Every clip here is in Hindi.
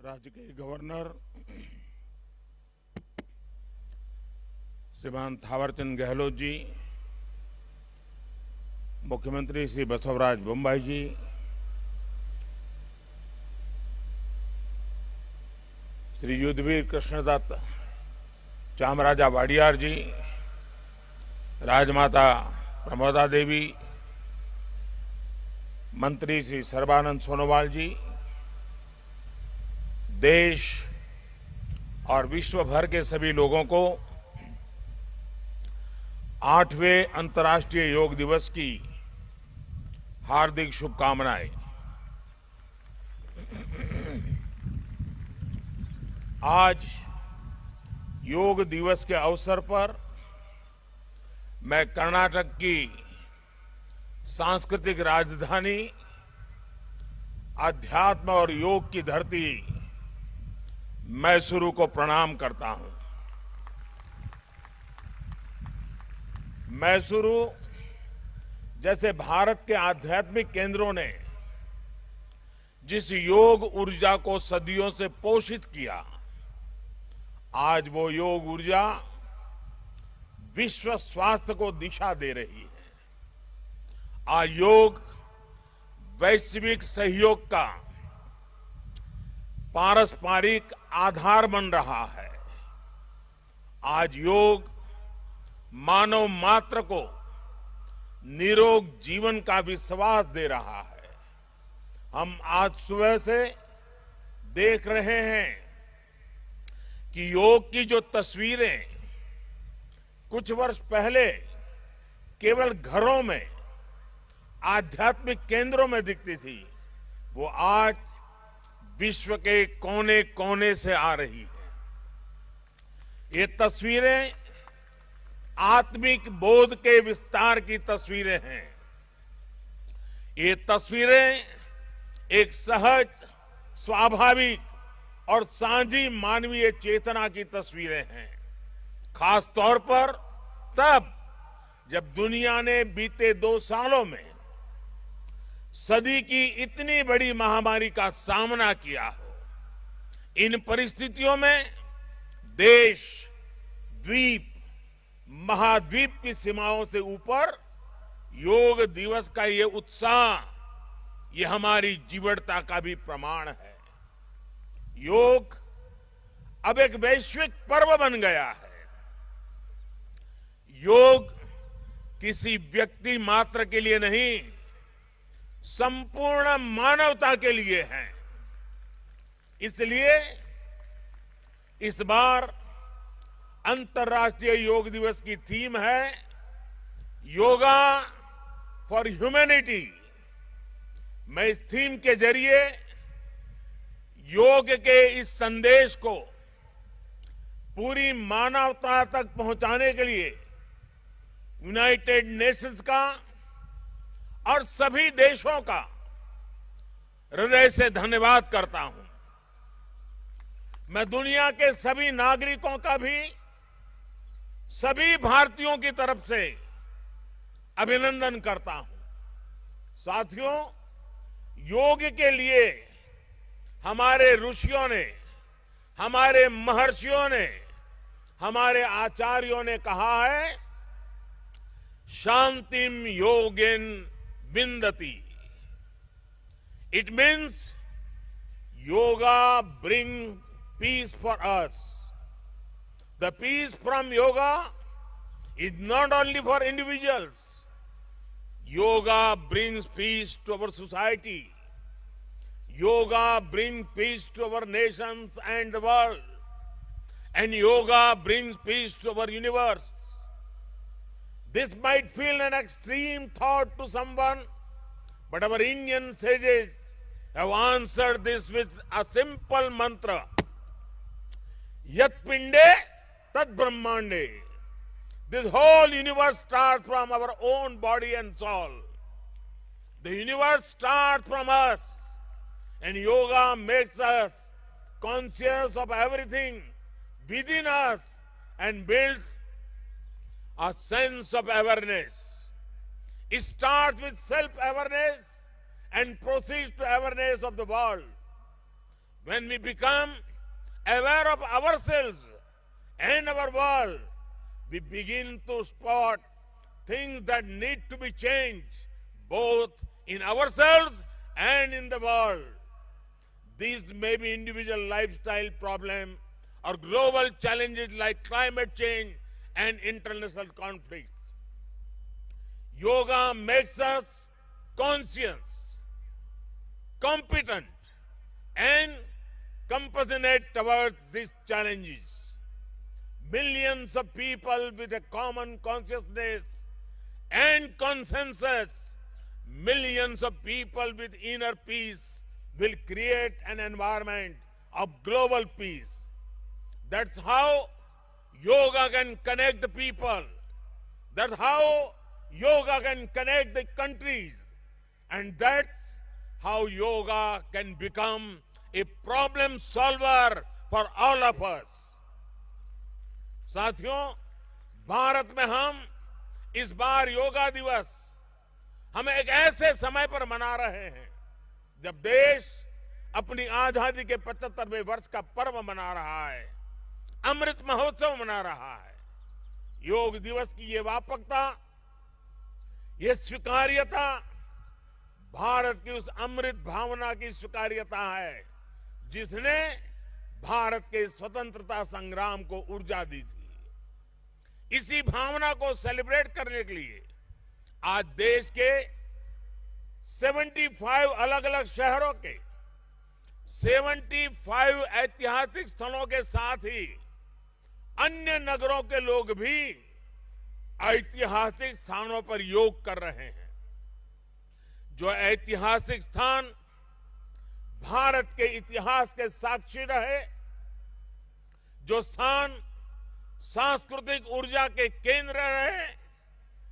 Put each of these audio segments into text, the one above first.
राज्य के गवर्नर श्रीमान थावरचंद गहलोत जी, मुख्यमंत्री श्री बसवराज बोम्मई जी, श्री युद्धवीर कृष्णदत्त चामराजा वाडियार जी, राजमाता प्रमोदा देवी, मंत्री श्री सर्बानंद सोनोवाल जी, देश और विश्व भर के सभी लोगों को 8वें अंतर्राष्ट्रीय योग दिवस की हार्दिक शुभकामनाएं। आज योग दिवस के अवसर पर मैं कर्नाटक की सांस्कृतिक राजधानी, अध्यात्म और योग की धरती मैसूरू को प्रणाम करता हूं। मैसूरू जैसे भारत के आध्यात्मिक केंद्रों ने जिस योग ऊर्जा को सदियों से पोषित किया, आज वो योग ऊर्जा विश्व स्वास्थ्य को दिशा दे रही है। आज योग वैश्विक सहयोग का पारस्परिक आधार बन रहा है। आज योग मानव मात्र को निरोग जीवन का विश्वास दे रहा है। हम आज सुबह से देख रहे हैं कि योग की जो तस्वीरें कुछ वर्ष पहले केवल घरों में, आध्यात्मिक केंद्रों में दिखती थी, वो आज विश्व के कोने कोने से आ रही है। ये तस्वीरें आत्मिक बोध के विस्तार की तस्वीरें हैं। ये तस्वीरें एक सहज, स्वाभाविक और साझी मानवीय चेतना की तस्वीरें हैं। खास तौर पर तब जब दुनिया ने बीते 2 सालों में सदी की इतनी बड़ी महामारी का सामना किया हो। इन परिस्थितियों में देश, द्वीप, महाद्वीप की सीमाओं से ऊपर योग दिवस का ये उत्साह, ये हमारी जीवटता का भी प्रमाण है। योग अब एक वैश्विक पर्व बन गया है। योग किसी व्यक्ति मात्र के लिए नहीं, संपूर्ण मानवता के लिए है। इसलिए इस बार अंतर्राष्ट्रीय योग दिवस की थीम है योगा फॉर ह्यूमैनिटी। मैं इस थीम के जरिए योग के इस संदेश को पूरी मानवता तक पहुंचाने के लिए यूनाइटेड नेशंस का और सभी देशों का हृदय से धन्यवाद करता हूं। मैं दुनिया के सभी नागरिकों का भी सभी भारतीयों की तरफ से अभिनंदन करता हूं। साथियों, योग के लिए हमारे ऋषियों ने, हमारे महर्षियों ने, हमारे आचार्यों ने कहा है, शांतिम योगेन विंदति। It means yoga brings peace for us. The peace from yoga is not only for individuals. Yoga brings peace to our society. Yoga brings peace to our nations and the world. And yoga brings peace to our universe. This might feel an extreme thought to someone, but our Indian sages have answered this with a simple mantra. Yat pinde tad brahmande. This whole universe starts from our own body and soul. The universe starts from us, and yoga makes us conscious of everything within us and builds a sense of awareness. It starts with self-awareness and proceeds to awareness of the world. when we become aware of ourselves and our world, we begin to spot things that need to be changed, both in ourselves and in the world. These may be individual lifestyle problems or global challenges like climate change and international conflicts. Yoga makes us conscious, competent, and compassionate towards these challenges. Millions of people with a common consciousness and consensus, millions of people with inner peace will create an environment of global peace. That's how yoga can connect the people. That's how yoga can connect the countries. And that's how yoga can become a problem solver for all of us. साथियों, भारत में हम इस बार योगा दिवस हम एक ऐसे समय पर मना रहे हैं जब देश अपनी आजादी के 75वें वर्ष का पर्व मना रहा है, अमृत महोत्सव मना रहा है। योग दिवस की ये व्यापकता, ये स्वीकार्यता भारत की उस अमृत भावना की स्वीकार्यता है जिसने भारत के स्वतंत्रता संग्राम को ऊर्जा दी थी। इसी भावना को सेलिब्रेट करने के लिए आज देश के 75 अलग अलग शहरों के 75 ऐतिहासिक स्थलों के साथ ही अन्य नगरों के लोग भी ऐतिहासिक स्थानों पर योग कर रहे हैं। जो ऐतिहासिक स्थान भारत के इतिहास के साक्षी रहे, जो स्थान सांस्कृतिक ऊर्जा के केंद्र रहे,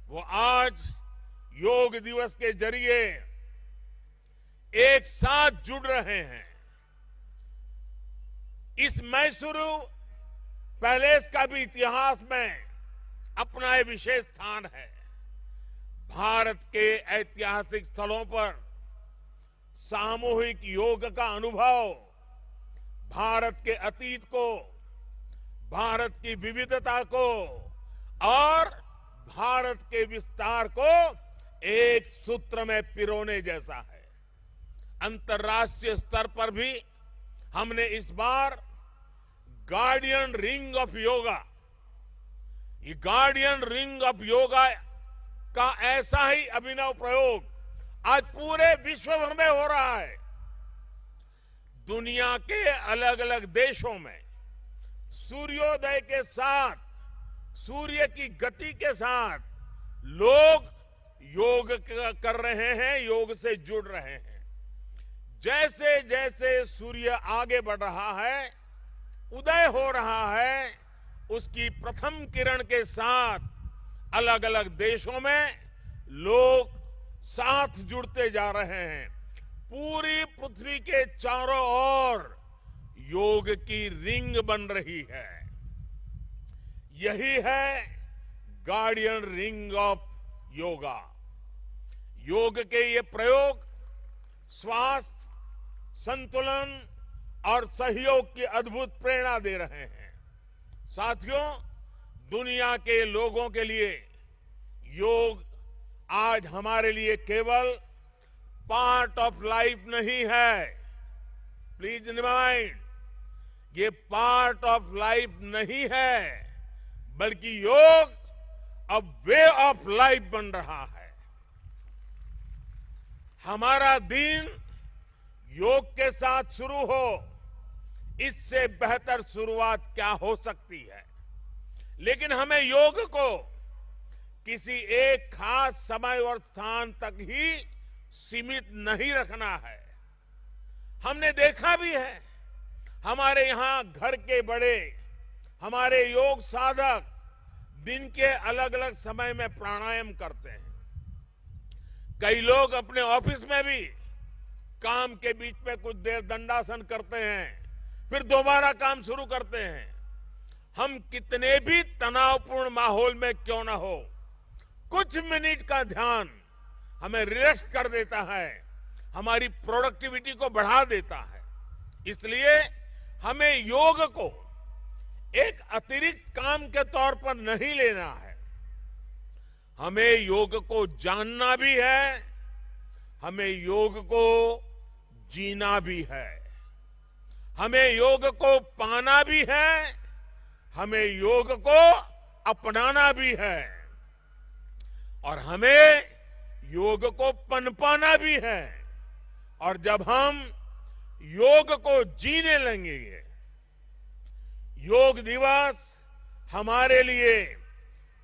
वो आज योग दिवस के जरिए एक साथ जुड़ रहे हैं। इस मैसूरू पैलेस का भी इतिहास में अपना एक विशेष स्थान है। भारत के ऐतिहासिक स्थलों पर सामूहिक योग का अनुभव भारत के अतीत को, भारत की विविधता को और भारत के विस्तार को एक सूत्र में पिरोने जैसा है। अंतर्राष्ट्रीय स्तर पर भी हमने इस बार गार्डियन रिंग ऑफ योगा, ये गार्डियन रिंग ऑफ योगा का ऐसा ही अभिनव प्रयोग आज पूरे विश्व भर में हो रहा है। दुनिया के अलग अलग देशों में सूर्योदय के साथ, सूर्य की गति के साथ लोग योग कर रहे हैं, योग से जुड़ रहे हैं। जैसे जैसे सूर्य आगे बढ़ रहा है, उदय हो रहा है, उसकी प्रथम किरण के साथ अलग अलग देशों में लोग साथ जुड़ते जा रहे हैं। पूरी पृथ्वी के चारों ओर योग की रिंग बन रही है। यही है गार्डियन रिंग ऑफ योगा। योग के ये प्रयोग स्वास्थ्य, संतुलन और सहयोग की अद्भुत प्रेरणा दे रहे हैं। साथियों, दुनिया के लोगों के लिए योग आज हमारे लिए केवल पार्ट ऑफ लाइफ नहीं है। प्लीज रिमाइंड, ये पार्ट ऑफ लाइफ नहीं है, बल्कि योग अब वे ऑफ लाइफ बन रहा है। हमारा दिन योग के साथ शुरू हो, इससे बेहतर शुरुआत क्या हो सकती है। लेकिन हमें योग को किसी एक खास समय और स्थान तक ही सीमित नहीं रखना है। हमने देखा भी है, हमारे यहां घर के बड़े, हमारे योग साधक दिन के अलग अलग समय में प्राणायाम करते हैं। कई लोग अपने ऑफिस में भी काम के बीच में कुछ देर दंडासन करते हैं, फिर दोबारा काम शुरू करते हैं। हम कितने भी तनावपूर्ण माहौल में क्यों ना हो, कुछ मिनट का ध्यान हमें रिलैक्स कर देता है, हमारी प्रोडक्टिविटी को बढ़ा देता है। इसलिए हमें योग को एक अतिरिक्त काम के तौर पर नहीं लेना है। हमें योग को जानना भी है, हमें योग को जीना भी है, हमें योग को पाना भी है, हमें योग को अपनाना भी है और हमें योग को पनपाना भी है। और जब हम योग को जीने लगेंगे, योग दिवस हमारे लिए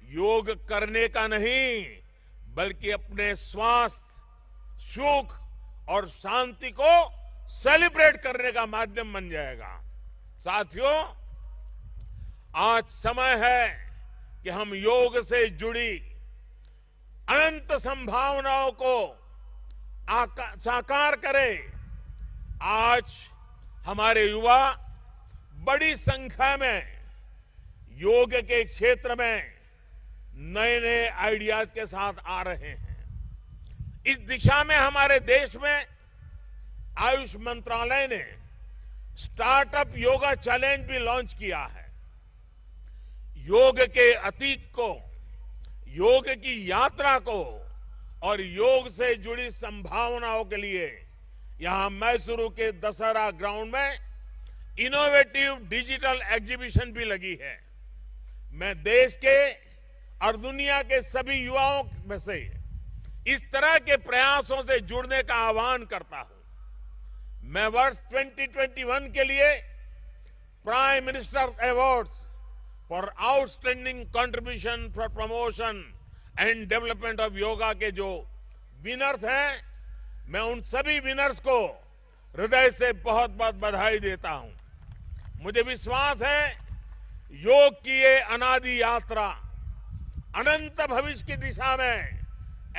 योग करने का नहीं बल्कि अपने स्वास्थ्य, सुख और शांति को सेलिब्रेट करने का माध्यम बन जाएगा। साथियों, आज समय है कि हम योग से जुड़ी अनंत संभावनाओं को साकार करें। आज हमारे युवा बड़ी संख्या में योग के क्षेत्र में नए नए आइडियाज के साथ आ रहे हैं। इस दिशा में हमारे देश में आयुष मंत्रालय ने स्टार्टअप योगा चैलेंज भी लॉन्च किया है। योग के अतीत को, योग की यात्रा को और योग से जुड़ी संभावनाओं के लिए यहां मैसूरू के दशहरा ग्राउंड में इनोवेटिव डिजिटल एग्जीबिशन भी लगी है। मैं देश के और दुनिया के सभी युवाओं में से इस तरह के प्रयासों से जुड़ने का आह्वान करता हूं। मैं वर्ष 2021 के लिए prime minister awards for outstanding contribution for promotion and development of yoga के जो विनर्स हैं, मैं उन सभी विनर्स को हृदय से बहुत बहुत बधाई देता हूं। मुझे विश्वास है योग की ये अनादि यात्रा अनंत भविष्य की दिशा में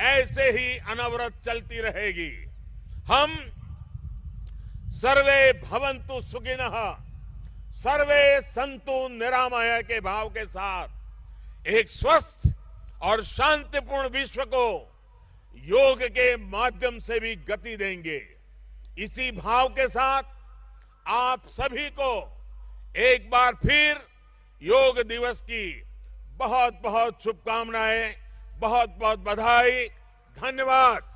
ऐसे ही अनवरत चलती रहेगी। हम सर्वे भवन्तु सुखिनः, सर्वे सन्तु निरामय के भाव के साथ एक स्वस्थ और शांतिपूर्ण विश्व को योग के माध्यम से भी गति देंगे। इसी भाव के साथ आप सभी को एक बार फिर योग दिवस की बहुत बहुत शुभकामनाएं, बहुत बहुत बधाई, धन्यवाद।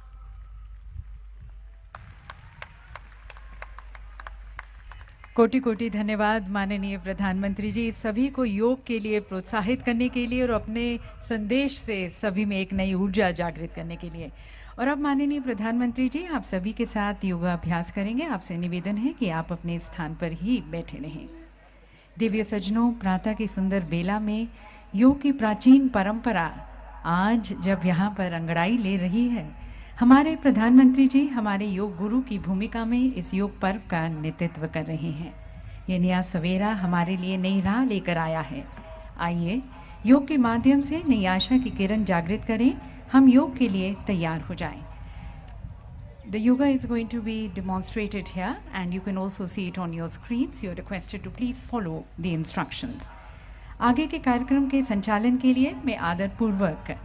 कोटि कोटि धन्यवाद माननीय प्रधानमंत्री जी, सभी को योग के लिए प्रोत्साहित करने के लिए और अपने संदेश से सभी में एक नई ऊर्जा जागृत करने के लिए। और अब माननीय प्रधानमंत्री जी आप सभी के साथ योगाभ्यास करेंगे। आपसे निवेदन है कि आप अपने स्थान पर ही बैठे रहें। दिव्य सज्जनों, प्रातः की सुंदर बेला में योग की प्राचीन परंपरा आज जब यहाँ पर अंगड़ाई ले रही है, हमारे प्रधानमंत्री जी हमारे योग गुरु की भूमिका में इस योग पर्व का नेतृत्व कर रहे हैं। ये नया सवेरा हमारे लिए नई राह लेकर आया है। आइए योग के माध्यम से नई आशा की किरण जागृत करें। हम योग के लिए तैयार हो जाएं। The yoga is going to be demonstrated here and you can also see it on your screens. You are requested to please follow the instructions. आगे के कार्यक्रम के संचालन के लिए मैं आदरपूर्वक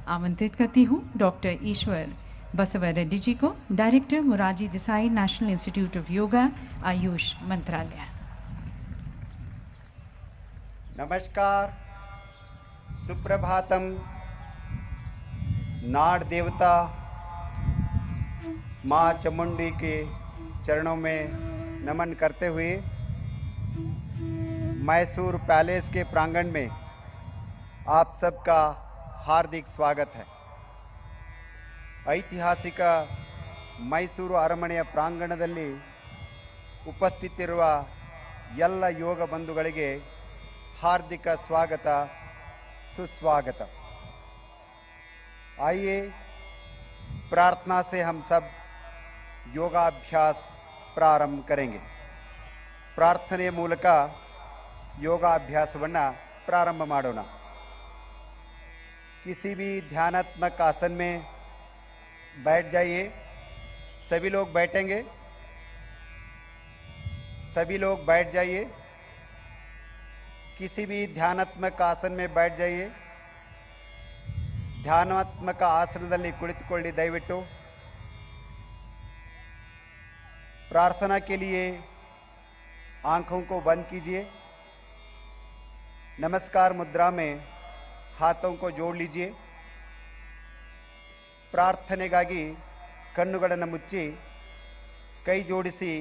आमंत्रित करती हूँ डॉक्टर ईश्वर बसव रेड्डी जी को, director Morarji Desai national institute of yoga, Ayush मंत्रालय। नमस्कार, सुप्रभातम। नाड़ देवता माँ चामुंडी के चरणों में नमन करते हुए मैसूर पैलेस के प्रांगण में आप सबका हार्दिक स्वागत है। ಐತಿಹಾಸಿಕ ಮೈಸೂರು ಅರಮನೆಯ ಪ್ರಾಂಗಣದಲ್ಲಿ ಉಪಸ್ಥಿತಿರುವ ಎಲ್ಲ ಯೋಗ ಬಂಧುಗಳಿಗೆ हार्दिक स्वागत, सुस्वागत। आइए प्रार्थना से हम सब योगाभ्यास ಪ್ರಾರಂಭ करेंगे। ಪ್ರಾರ್ಥನೆಯ ಮೂಲಕ ಯೋಗಾಭ್ಯಾಸವನ್ನು ಪ್ರಾರಂಭ ಮಾಡೋಣ। किसी भी ध्यानात्मक आसन में बैठ जाइए। सभी लोग बैठेंगे, सभी लोग बैठ जाइए। किसी भी ध्यानात्मक आसन में बैठ जाइए। ಧ್ಯಾನಾತ್ಮಕ ಆಸನದಲ್ಲಿ ಕುಳಿತುಕೊಳ್ಳಿ ದಯವಿಟ್ಟು। प्रार्थना के लिए आंखों को बंद कीजिए। नमस्कार मुद्रा में हाथों को जोड़ लीजिए। ಪ್ರಾರ್ಥನೆಗಾಗಿ ಕಣ್ಣುಗಳನ್ನು ಮುಚ್ಚಿ ಕೈ ಜೋಡಿಸಿ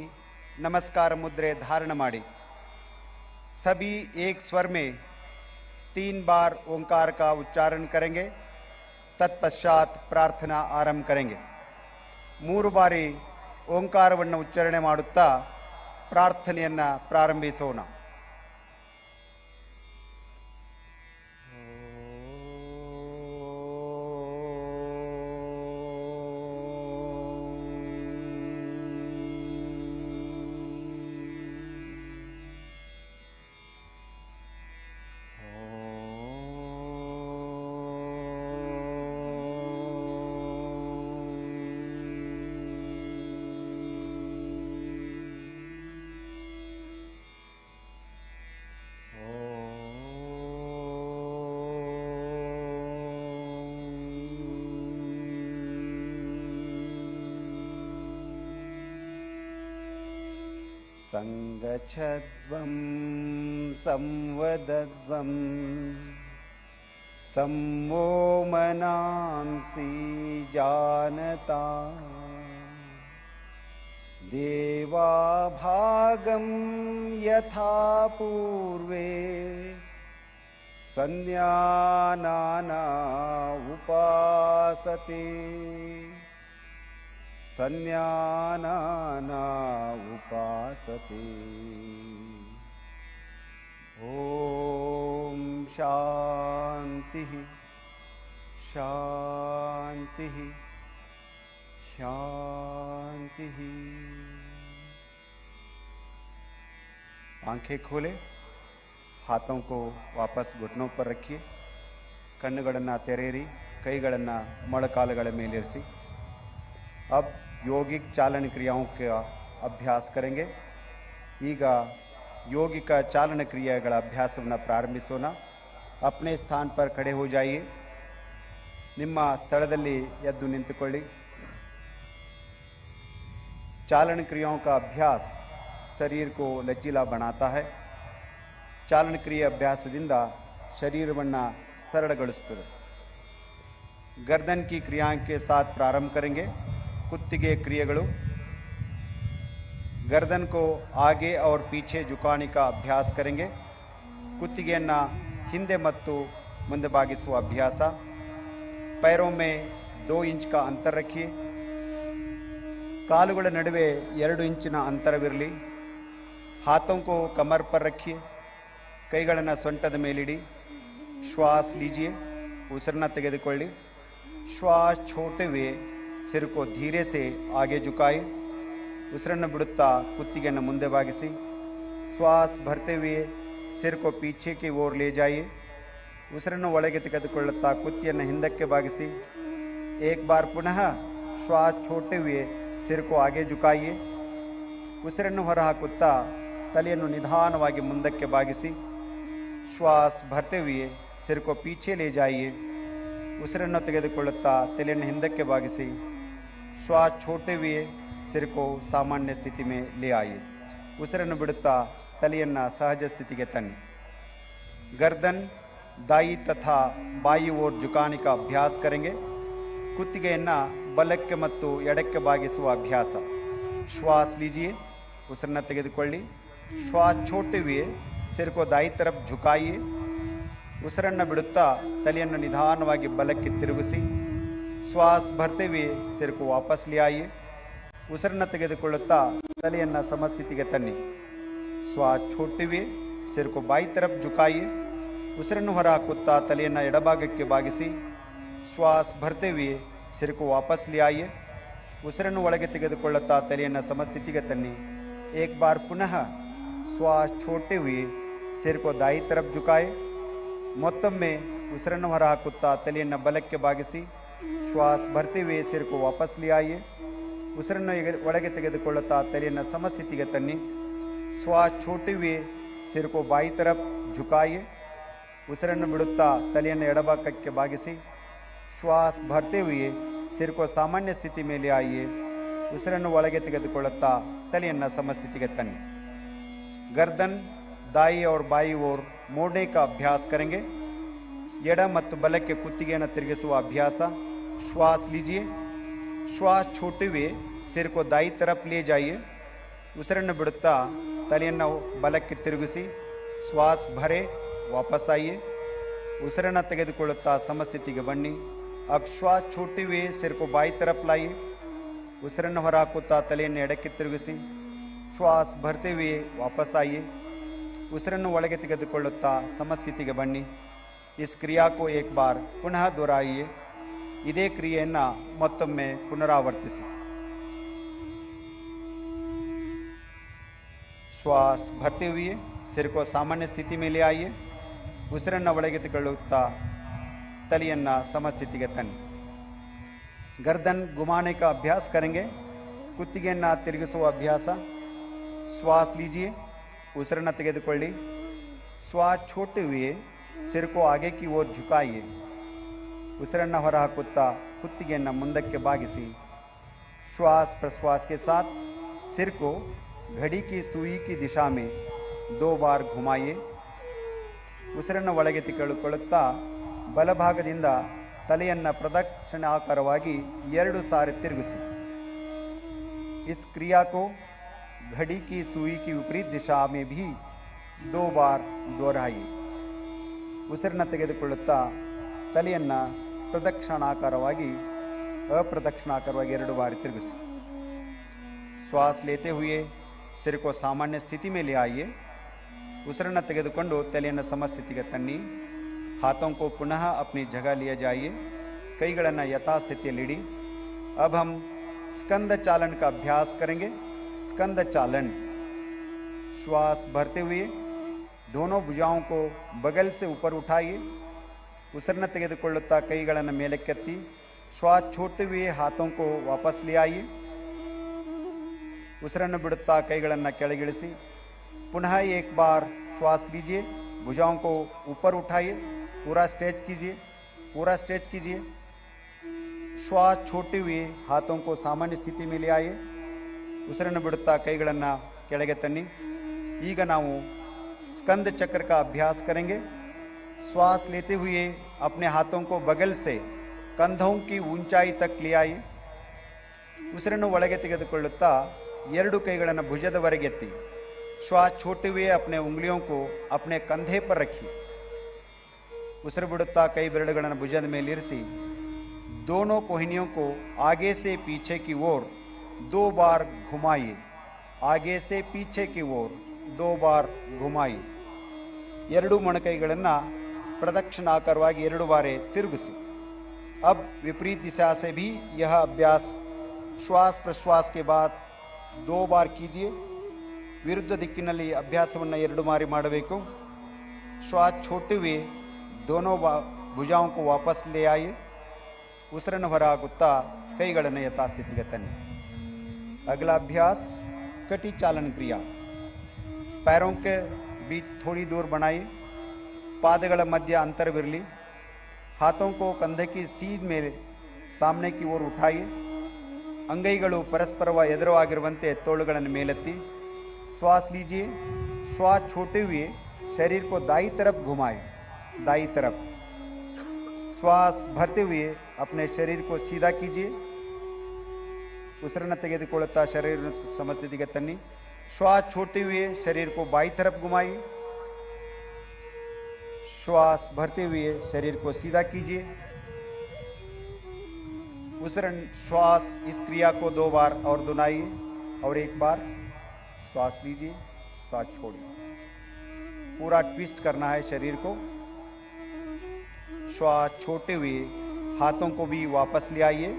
नमस्कार मुद्रे धारण माड़ी। सभी एक स्वर में 3 बार ओंकार का उच्चारण करेंगे। तत्पश्चात प्रार्थना आरंभ करेंगे। 3 बारी ओंकारವನ್ನು ಉಚ್ಚಾರಣೆ ಮಾಡುತ್ತಾ ಪ್ರಾರ್ಥನೆಯನ್ನು ಪ್ರಾರಂಭಿಸೋಣ। संगच्छध्वं संवदध्वं सम्मो मनांसि जानता देवाभागं यथा पूर्वे संज्ञानाना उपासते संज्ञानाना उपासते। ओम शांति शांति शांति। आंखें खोले, हाथों को वापस घुटनों पर रखिए। कಣ್ಣುಗಳನ್ನು ತೆರೆಯಿರಿ, ಕೈಗಳನ್ನು ಮೊಳಕಾಲುಗಳ ಮೇಲಿರಿಸಿ। अब योगिक चालन क्रियाओं का अभ्यास करेंगे। ಈಗ योगिक चालन क्रियाಗಳ ಅಭ್ಯಾಸವನ್ನು ಪ್ರಾರಂಭಿಸೋಣ। अपने स्थान पर खड़े हो जाइए। ನಿಮ್ಮ ಸ್ಥಳದಲ್ಲಿ ಎದ್ದು ನಿಂತುಕೊಳ್ಳಿ। चालन क्रियाओं का अभ्यास शरीर को लचीला बनाता है। चालन क्रिया अभ्यासದಿಂದ शरीरವನ್ನು सरलಗೊಳಿಸುತ್ತದೆ। गर्दन की क्रियाओं के साथ प्रारंभ करेंगे। कुत्तिगे क्रियेಗಳು। गर्दन को आगे और पीछे झुकाने का अभ्यास करेंगे। कुತ್ತಿಗೆಯನ್ನು ಹಿಂದೆ ಮತ್ತು ಮುಂದೆ ಬಾಗಿಸುವ अभ्यास। पैरों में 2 इंच का अंतर रखिए। ಕಾಲುಗಳ ನಡುವೆ 2 ಇಂಚಿನ ಅಂತರವಿರಲಿ। हाथों को कमर पर रखिए। ಕೈಗಳನ್ನು ಸೊಂಟದ ಮೇಲಿಡಿ। श्वास लीजिए, ಉಸಿರನ್ನು ತೆಗೆದುಕೊಳ್ಳಿ। श्वास छोड़ते हुए सिर को धीरे से आगे झुकाए। उसिरन्न बिडुत्ता कुತ್ತಿಗೆಯನ್ನು ಮುಂದೆ ಬಾಗಿಸಿ। श्वास भरते हुए सिर को पीछे की ओर ले जाइए। उसिरನ್ನು ಒಳಗೆ ತೆಗೆದುಕೊಳ್ಳುತ್ತಾ ಕುತ್ತಿಗೆಯನ್ನು ಹಿಂದಕ್ಕೆ ಬಾಗಿಸಿ। एक बार पुनः श्वास छोड़ते हुए सिर को आगे झुकाइए। उसिरನ್ನು ಹೊರಹಾಕುತ್ತಾ ತಲೆಯನ್ನು ನಿಧಾನವಾಗಿ ಮುಂದಕ್ಕೆ ಬಾಗಿಸಿ। श्वास भरते हुए सिर को पीछे ले जाइए। उसिरನ್ನು ತೆಗೆದುಕೊಳ್ಳುತ್ತಾ ತಲೆಯನ್ನು ಹಿಂದಕ್ಕೆ ಬಾಗಿಸಿ। श्वास छोड़ते हुए सिर को सामान्य स्थिति में ले आइए। उसिरನ್ನು बिडुत्ता तಲೆಯನ್ನು सहज स्थिति तन्नी। गर्दन दाई तथा बाई ओर झुकाने का अभ्यास करेंगे। ಕುತ್ತಿಗೆಯನ್ನು ಬಲಕ್ಕೆ ಮತ್ತು ಎಡಕ್ಕೆ ಬಾಗಿಸುವ ಅಭ್ಯಾಸ। श्वास लीजिए, उसिरನ್ನು ತೆಗೆದುಕೊಳ್ಳಿ। श्वास छोड़ते हुए सिर को दाई तरफ झुकाइए। ಉಸಿರನ್ನು ಬಿಡುತ್ತಾ ತಲೆಯನ್ನು ನಿಧಾನವಾಗಿ ಬಲಕ್ಕೆ ತಿರುಗಿಸಿ। श्वास भरते हुए सिर को वापस ले आइए। ಉಸಿರನ್ನು ತೆಗೆದುಕೊಳ್ಳುತ್ತಾ ತಲೆಯನ್ನು ಸಮಸ್ಥಿತಿಗೆ ತನ್ನಿ। श्वास छोड़ते हुए सिर को बाई तरफ झुकाइए। ಉಸಿರನ್ನು ಹೊರಹಾಕುತ್ತಾ ತಲೆಯನ್ನು ಎಡಭಾಗಕ್ಕೆ ಬಾಗಿಸಿ। श्वास भरते हुए सिर को वापस ले आइए। ಉಸಿರನ್ನು ಒಳಗೆ ತೆಗೆದುಕೊಳ್ಳುತ್ತಾ ತಲೆಯನ್ನು ಸಮಸ್ಥಿತಿಗೆ ತನ್ನಿ। एक बार पुनः श्वास छोड़ते हुए सिर को दाई तरफ झुकाए। ಮತ್ತೊಮ್ಮೆ ಉಸಿರನ್ನು ಹೊರಹಾಕುತ್ತಾ ತಲೆಯನ್ನು ಬಲಕ್ಕೆ ಬಾಗಿಸಿ। श्वास भरते हुए सिर को वापस ले आइए। ಉಸಿರನ್ನು ಒಳಗೆ ತೆಗೆದುಕೊಳ್ಳುತ್ತಾ ತಲೆಯನ್ನು ಸಮಸ್ಥಿತಿಗೆ ತನ್ನಿ। श्वास छोड़ते हुए सिर को बाई तरफ झुकाइए। ಉಸಿರನ್ನು ಬಿಡುತ್ತಾ ತಲೆಯನ್ನು ಎಡಭಾಗಕ್ಕೆ ಬಾಗಿಸಿ। श्वास भरते हुए सिर को सामान्य स्थिति में ले आइए। ಉಸಿರನ್ನು ಒಳಗೆ ತೆಗೆದುಕೊಳ್ಳುತ್ತಾ ತಲೆಯನ್ನು ಸಮಸ್ಥಿತಿಗೆ ತನ್ನಿ। गर्दन दाई और बाई ओर मोड़ने का अभ्यास करेंगे। ಎಡ ಮತ್ತು ಬಲಕ್ಕೆ ಕುತ್ತಿಗೆಯನ್ನು ತಿರುಗಿಸುವ ಅಭ್ಯಾಸ। श्वास लीजिए, श्वास छोड़ते हुए सिर को दाई तरफ ले जाइए। ಉಸಿರನ್ನು ಬಿಡುತ್ತಾ ತಲೆಯನ್ನು ಬಲಕ್ಕೆ ತಿರುಗಿಸಿ ಶ್ವಾಸ ಭರೆ ವಾಪಸ್ ಆइए। ಉಸಿರನ್ನು ತೆಗೆದುಕೊಳ್ಳುತ್ತಾ ಸಮಸ್ಥಿತಿಗೆ ಬನ್ನಿ। अब श्वास छोड़ते हुए सिर को बाई तरफ लाइए। ಉಸಿರನ್ನು ಹೊರಹಾಕುತ್ತಾ ತಲೆಯನ್ನು ಎಡಕ್ಕೆ ತಿರುಗಿಸಿ ಶ್ವಾಸ ಭರ್ತೆ ಹುए ವಾಪಸ್ ಆइए। ಉಸಿರನ್ನು ಒಳಗೆ ತೆಗೆದುಕೊಳ್ಳುತ್ತಾ ಸಮಸ್ಥಿತಿಗೆ ಬನ್ನಿ। इस क्रिया को एक बार पुनः दोहराइए। ಇದೇ ಕ್ರಿಯೆಯನ್ನು ಮತ್ತೊಮ್ಮೆ ಪುನರಾವರ್ತಿಸಿ। श्वास भरते हुए सिर को सामान्य स्थिति में ले आइए। ಉಸಿರನ್ನು ಒಳಗೆ ತೆಗೆದುಕೊಳ್ಳುತ್ತಾ ತಲೆಯನ್ನು ಸಮಸ್ಥಿತಿಗೆ ತನ್ನಿ। गर्दन घुमाने का अभ्यास करेंगे। ಕುತ್ತಿಗೆಯನ್ನು ತಿರುಗಿಸುವ ಅಭ್ಯಾಸ। श्वास लीजिए, ಉಸಿರನ್ನು ತೆಗೆದುಕೊಳ್ಳಿ। श्वास छोड़ते हुए सिर को आगे की ओर झुकाइए। ಉಸಿರನ್ನು ಹೊರಹಾಕುತ್ತಾ ಕುತ್ತಿಗೆಯನ್ನು ಮುಂದಕ್ಕೆ ಬಾಗಿಸಿ श्वास प्रश्वास के साथ सिर को घड़ी की सुई की दिशा में 2 बार घुमाइए। ಉಸಿರನ್ನು ಒಳಗೆ ತೆಗೆದುಕೊಳ್ಳುತ್ತಾ ಬಲಭಾಗದಿಂದ ತಲೆಯನ್ನು ಪ್ರದಕ್ಷಿಣಾಕಾರವಾಗಿ 2 ಸಾರಿ ತಿರುಗಿಸಿ। इस क्रिया को घड़ी की सुई की विपरीत दिशा में भी 2 बार दोहराइए। ಉಸಿರನ್ನು ತೆಗೆದುಕೊಳ್ಳುತ್ತಾ ತಲೆಯನ್ನು ಪ್ರದಕ್ಷಿಣಾಕಾರವಾಗಿ ಅಪ್ರದಕ್ಷಿಣಾಕಾರವಾಗಿ 2 ಬಾರಿ ತಿರುಗಿಸಿ। श्वास लेते हुए सिर को सामान्य स्थिति में ले आइए। ಉಸಿರನ್ನು ತೆಗೆದುಕೊಂಡು ತಲೆಯನ್ನು ಸಮಸ್ಥಿತಿಗೆ ತನ್ನಿ। हाथों को पुनः अपनी जगह लिए जाइए। ಕೈಗಳನ್ನು ಯಥಾಸ್ಥಿತಿಯಲ್ಲಿಡಿ। अब हम स्कंद चालन का अभ्यास करेंगे। स्कंद चालन। श्वास भरते हुए दोनों भुजाओं को बगल से ऊपर उठाइए। ಉಸಿರನ್ನು ತೆಗೆದುಕೊಳ್ಳುತ್ತಾ ಕೈಗಳನ್ನು ಮೇಲಕ್ಕೆತ್ತಿ श्वास छोड़ते हुए हाथों को वापस ले आइए। ಉಸಿರನ್ನು ಬಿಡುತ್ತಾ ಕೈಗಳನ್ನು ಕೆಳಗಿಳಿಸಿ पुनः एक बार श्वास लीजिए। भुजाओं को ऊपर उठाइए। पूरा स्ट्रेच कीजिए, पूरा स्ट्रेच कीजिए। श्वास छोड़ते हुए हाथों को सामान्य स्थिति में ले आइए। ಉಸಿರನ್ನು ಬಿಡುತ್ತಾ ಕೈಗಳನ್ನು ಕೆಳಗೆ ತನ್ನಿ। ಈಗ ನಾವು स्कंद चक्र का अभ्यास करेंगे। श्वास लेते हुए अपने हाथों को बगल से कंधों की ऊंचाई तक ले आइए। ಉಸಿರನ್ನು ಒಳಗೆ ತೆಗೆದುಕೊಳ್ಳುತ್ತಾ 2 ಕೈಗಳನ್ನು ಭುಜದವರೆಗೆ ಎತ್ತಿ श्वास छोड़ते हुए अपने उंगलियों को अपने कंधे पर रखिए। ಉಸಿರು ಬಿಡುತ್ತಾ ಕೈ ಬೆರಳುಗಳನ್ನು ಭುಜದ ಮೇಲೆ ಇರಿಸಿ दोनों कोहनियों को आगे से पीछे की ओर 2 बार घुमाइए। आगे से पीछे की ओर 2 बार घुमाइए। 2 ಮೊಣಕೈಗಳನ್ನು ಪ್ರದಕ್ಷಿಣಾಕಾರವಾಗಿ 2 ಬಾರಿ ತಿರುಗಿಸಿ। अब विपरीत दिशा से भी यह अभ्यास श्वास प्रश्वास के बाद 2 बार कीजिए। ವಿರುದ್ಧ ದಿಕ್ಕಿನಲ್ಲಿ ಅಭ್ಯಾಸವನ್ನು 2 ಬಾರಿ ಮಾಡಬೇಕು। श्वास छोड़ते हुए दोनों भुजाओं को वापस ले आइए। ಉಸಿರನ್ನು ಹೊರಹಾಕುತ್ತಾ ಕೈಗಳನ್ನು ಯಥಾಸ್ಥಿತಿಗೆ ತನ್ನಿ। अगला अभ्यास कटी चालन क्रिया। पैरों के बीच थोड़ी दूर बनाइए। ಪಾದಗಳ ಮಧ್ಯ ಅಂತರವಿರಲಿ। हाथों को कंधे की सीध ಮೇಲೆ सामने की ओर उठाइए। ಅಂಗೈಗಳು ಪರಸ್ಪರ ಎದುರಾಗಿರುವಂತೆ ತೋಳುಗಳನ್ನು ಮೇಲೆತ್ತಿ श्वास लीजिए। श्वास छोड़ते हुए शरीर को दाई तरफ घुमाएं। दाई तरफ। श्वास भरते हुए अपने शरीर को सीधा कीजिए। ಉಸಿರನ್ನು ತೆಗೆದುಕೊಳ್ಳುತ್ತಾ ಶರೀರ ಸಮಸ್ಥಿತಿಗೆ ತನ್ನಿ। श्वास छोड़ते हुए शरीर को बाई तरफ घुमाइए। श्वास भरते हुए शरीर को सीधा कीजिए। श्वास इस क्रिया को 2 बार और दोहराइए। और एक बार श्वास लीजिए, श्वास छोड़िए। पूरा ट्विस्ट करना है शरीर को। श्वास छोड़ते हुए हाथों को भी वापस ले आइए।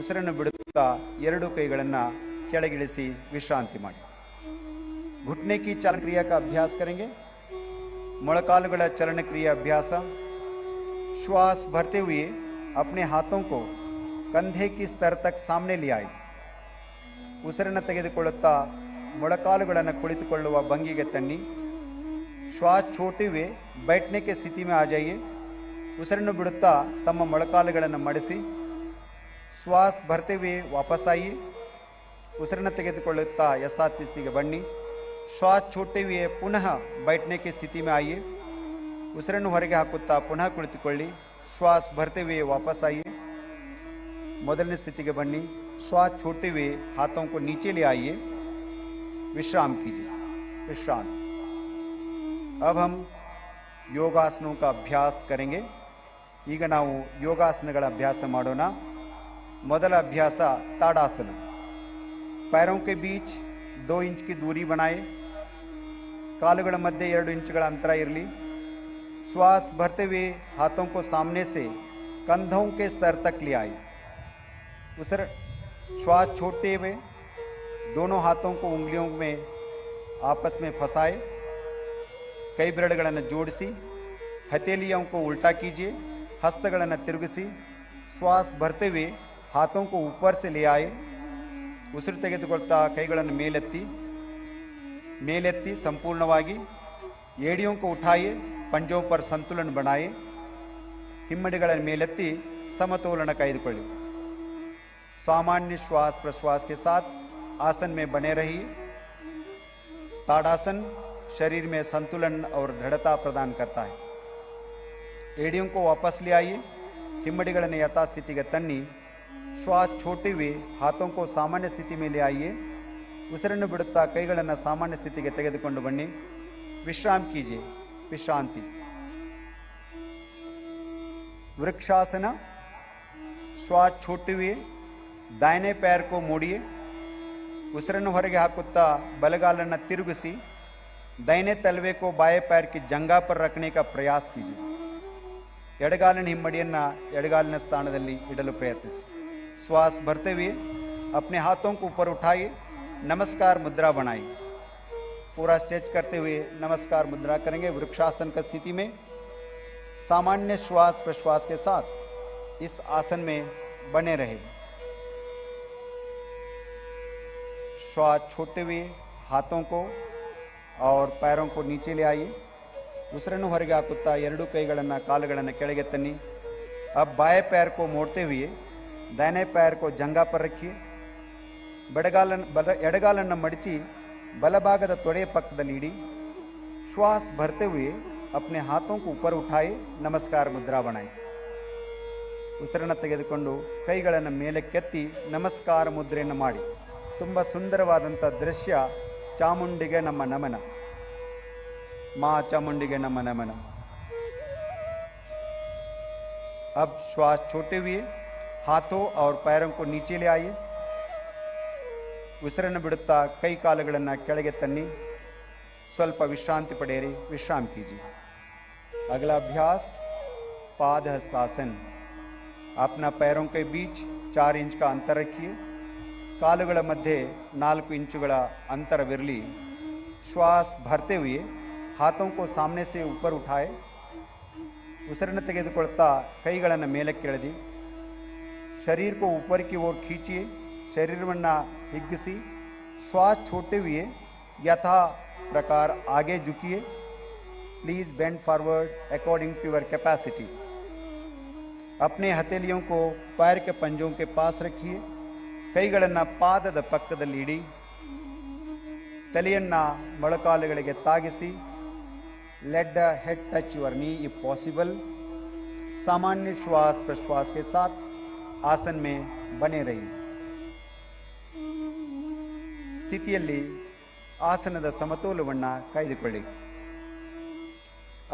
ಉಸಿರನ್ನು ಬಿಡುತ್ತಾ 2 ಕೈಗಳನ್ನು ಕೆಳಗಿಳಿಸಿ ವಿಶ್ರಾಂತಿ ಮಾಡಿ। घुटने की चालन क्रिया का अभ्यास करेंगे। ಮೊಳಕಾಲುಗಳ ಚಲನ ಕ್ರಿಯೆ ಅಭ್ಯಾಸ। श्वास भरते हुए अपने हाथों को कंधे की स्तर तक सामने ले आए। ಉಸಿರನ್ನು ತೆಗೆದುಕೊಳ್ಳುತ್ತಾ ಮೊಳಕಾಲುಗಳನ್ನು ಕುಳಿತುಕೊಳ್ಳುವ ಭಂಗಿಗೆ ತನ್ನಿ। श्वास छोड़ते हुए बैठने की स्थिति में आ जाइए। ಉಸಿರನ್ನು ಬಿಡುತ್ತಾ ತಮ್ಮ ಮೊಳಕಾಲುಗಳನ್ನು ಮಡಿಸಿ श्वास भरते हुए वापस आइए। ಉಸಿರನ್ನು ತೆಗೆದುಕೊಳ್ಳುತ್ತಾ ಯಥಾಸ್ಥಿತಿಗೆ ಬನ್ನಿ। ಶ್ವಾಸ छोड़ते हुए ಪುನಃ बैठने की स्थिति में आइए. ಉಸಿರನ್ನು ಹೊರಗೆ ಹಾಕುತ್ತಾ ಪುನಃ ಕುಳಿತುಕೊಳ್ಳಿ. ಶ್ವಾಸ भरते हुए वापस आइए. ಮೊದಲನೇ ಸ್ಥಿತಿಗೆ ಬನ್ನಿ. श्वास छोड़ते हुए हाथों को नीचे ले आइए. विश्राम कीजिए. विश्राम. अब हम ಯೋಗಾಸನೋं का अभ्यास करेंगे. ಈಗ ನಾವು ಯೋಗಾಸನಗಳ ಅಭ್ಯಾಸ ಮಾಡೋಣ. ಮೊದಲ ಅಭ್ಯಾಸ ताड़ासन. पैरों के बीच 2 इंच की दूरी बनाए. ಕಾಲುಗಳ ಮಧ್ಯೆ 2 ಇಂಚುಗಳ ಅಂತರ ಇರಲಿ. श्वास भरते हुए हाथों को सामने से कंधों के स्तर तक ले आए. उसे श्वास छोड़ते हुए दोनों हाथों को उंगलियों में आपस में फंसाए. कई ಬೆರಳುಗಳನ್ನು ಜೋಡಿಸಿ हथेलियों को उल्टा कीजिए. हस्तಗಳನ್ನು ತಿರುಗಿಸಿ श्वास भरते हुए हाथों को ऊपर से ले आए. ಉಸಿರು ತೆಗೆದುಕೊಳ್ತಾ ಕೈಗಳನ್ನು ಮೇಲೆತ್ತಿ ಸಂಪೂರ್ಣವಾಗಿ. ಏಡಿयों को उठाइए. पंजों पर संतुलन बनाए. ಹಿಮ್ಮಡಿಗಳನ್ನು ಮೇಲೆತ್ತಿ समतोलन कायदुಕೊಳ್ಳಿ. सामान्य श्वास प्रश्वास के साथ आसन में बने रहिए. ताड़ासन शरीर में संतुलन और दृढ़ता प्रदान करता है. एड़ियों को वापस ले आइए. हिम्मडिಗಳನ್ನು यथास्थितिಗೆ ತನ್ನಿ. श्वास छोड़ते हुए हाथों को सामान्य स्थिति में ले आइए. ಉಸಿರನ್ನು ಬಿಡುತ್ತಾ ಕೈಗಳನ್ನು ಸಾಮಾನ್ಯ ಸ್ಥಿತಿಗೆ ತೆಗೆದುಕೊಂಡು ಬನ್ನಿ. विश्राम कीजिए. विश्रांति. वृक्षासन. श्वास छोड़ते हुए दाहिने पैर को मोड़िए. ಉಸಿರನ್ನು ಹೊರಗೆ ಹಾಕುತ್ತಾ ಬಲಗಾಲನ್ನು ತಿರುಗಿಸಿ दाहिने तलवे को बाएं पैर की जंगा पर रखने का प्रयास कीजिए. ಎಡಗಾಲಿನ ಹಿಮ್ಮಡಿಯನ್ನು ಎಡಗಾಲಿನ ಸ್ಥಾನದಲ್ಲಿ ಇಡಲು ಪ್ರಯತ್ನಿಸಿ. श्वास भरते हुए अपने हाथों को ऊपर उठाइए. नमस्कार मुद्रा बनाइए. पूरा स्ट्रेच करते हुए नमस्कार मुद्रा करेंगे. वृक्षासन की स्थिति में सामान्य श्वास प्रश्वास के साथ इस आसन में बने रहे. श्वास छोड़ते हुए हाथों को और पैरों को नीचे ले आइए. ಉಸಿರನ್ನು ಹೊರಗೆ ಹಾಕುತ್ತಾ 2 ಕೈಗಳನ್ನು ಕಾಲುಗಳನ್ನು ಕೆಳಗೆ ತನ್ನಿ. अब बाएं पैर को मोड़ते हुए दाहिने पैर को जंगा पर रखिए. ಎಡಗಾಲನ್ನು ಮಡಚಿ ಬಲಭಾಗದ ತೊಡೆಯ ಪಕ್ಕದಲ್ಲಿ ಇಡಿ. श्वास भरते हुए अपने हाथों को ऊपर उठाए. नमस्कार मुद्रा बनाए. ಉಸಿರನ್ನು ತೆಗೆದುಕೊಂಡು ಕೈಗಳನ್ನು ಮೇಲಕ್ಕೆತ್ತಿ ನಮಸ್ಕಾರ ಮುದ್ರೆಯನ್ನು ಮಾಡಿ. ತುಂಬ ಸುಂದರವಾದಂಥ ದೃಶ್ಯ. ಚಾಮುಂಡಿಗೆ ನಮ್ಮ ನಮನ. माँ चामुंडी नम नमन. अब श्वास छोड़ते हुए हाथों और पैरों को नीचे ले आइए. ಉಸಿರನ್ನು ಬಿಡುತ್ತಾ ಕೈ ಕಾಲುಗಳನ್ನು ಕೆಳಗೆ ತನ್ನಿ. ಸ್ವಲ್ಪ ವಿಶ್ರಾಂತಿ ಪಡೆಯಿರಿ. विश्राम कीजिए. अगला अभ्यास पाद हस्तासन. अपना पैरों के बीच 4 इंच का अंतर रखिए. ಕಾಲುಗಳ ಮಧ್ಯೆ 4 ಇಂಚುಗಳ ಅಂತರವಿರಲಿ. श्वास भरते हुए हाथों को सामने से ऊपर उठाए. ಉಸಿರನ್ನು ತೆಗೆದುಕೊಳ್ತಾ ಕೈಗಳನ್ನು ಮೇಲಕ್ಕೆ ಎಳೆದಿ. शरीर को ऊपर की ओर खींचिए. शरीरವನ್ನು ಹಿಗ್ಗಿಸಿ. श्वास छोड़ते हुए यथा प्रकार आगे झुकिए. Please bend forward according to your capacity. अपने हथेलियों को पैर के पंजों के पास रखिए. ಕೈಗಳನ್ನು ಪಾದದ ಪಕ್ಕದಲ್ಲಿ ಇಡಿ. ತಲೆಯನ್ನು ಮೊಳಕಾಲುಗಳಿಗೆ ತಾಗಿಸಿ. Let the head touch your knee if possible. सामान्य श्वास प्रश्वास के साथ आसन में बने रहिए. ಸ್ಥಿತಿಯಲ್ಲಿ ಆಸನದ ಸಮತೋಲನವನ್ನು ಕಾಯ್ದುಕೊಳ್ಳಿ.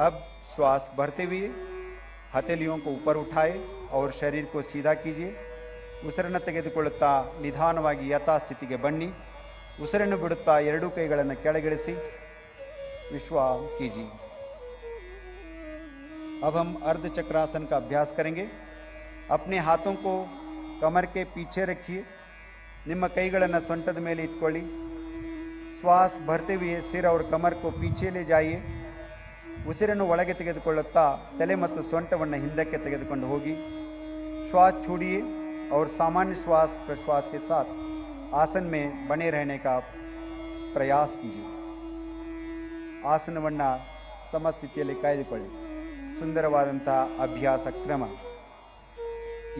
अब श्वास भरते हुए हथेलियों को ऊपर उठाए और शरीर को सीधा कीजिए. ಉಸಿರನ್ನು ತೆಗೆದುಕೊಳ್ಳುತ್ತಾ ನಿಧಾನವಾಗಿ ಯಥಾಸ್ಥಿತಿಗೆ ಬನ್ನಿ. ಉಸಿರನ್ನು ಬಿಡುತ್ತಾ 2 ಕೈಗಳನ್ನು ಕೆಳಗಿಳಿಸಿ. विश्राम कीजिए. अब हम अर्ध चक्रासन का अभ्यास करेंगे. अपने हाथों को कमर के पीछे रखिए. ನಿಮ್ಮ ಕೈಗಳನ್ನು ಸೊಂಟದ ಮೇಲೆ ಇಟ್ಕೊಳ್ಳಿ. श्वास भरते हुए सिर और कमर को पीछे ले जाइए. ಉಸಿರನ್ನು ಒಳಗೆ ತೆಗೆದುಕೊಳ್ಳುತ್ತಾ ತಲೆ ಮತ್ತು ಸೊಂಟವನ್ನು ಹಿಂದಕ್ಕೆ ತೆಗೆದುಕೊಂಡು ಹೋಗಿ. श्वास छोड़िए और सामान्य श्वास प्रश्वास के साथ आसन में बने रहने का प्रयास कीजिए. ಆಸನವನ್ನು ಸಮಸ್ಥಿತಿಯಲ್ಲಿ ಕಾಯ್ದುಕೊಳ್ಳಿ. ಸುಂದರವಾದಂತಹ ಅಭ್ಯಾಸ ಕ್ರಮ.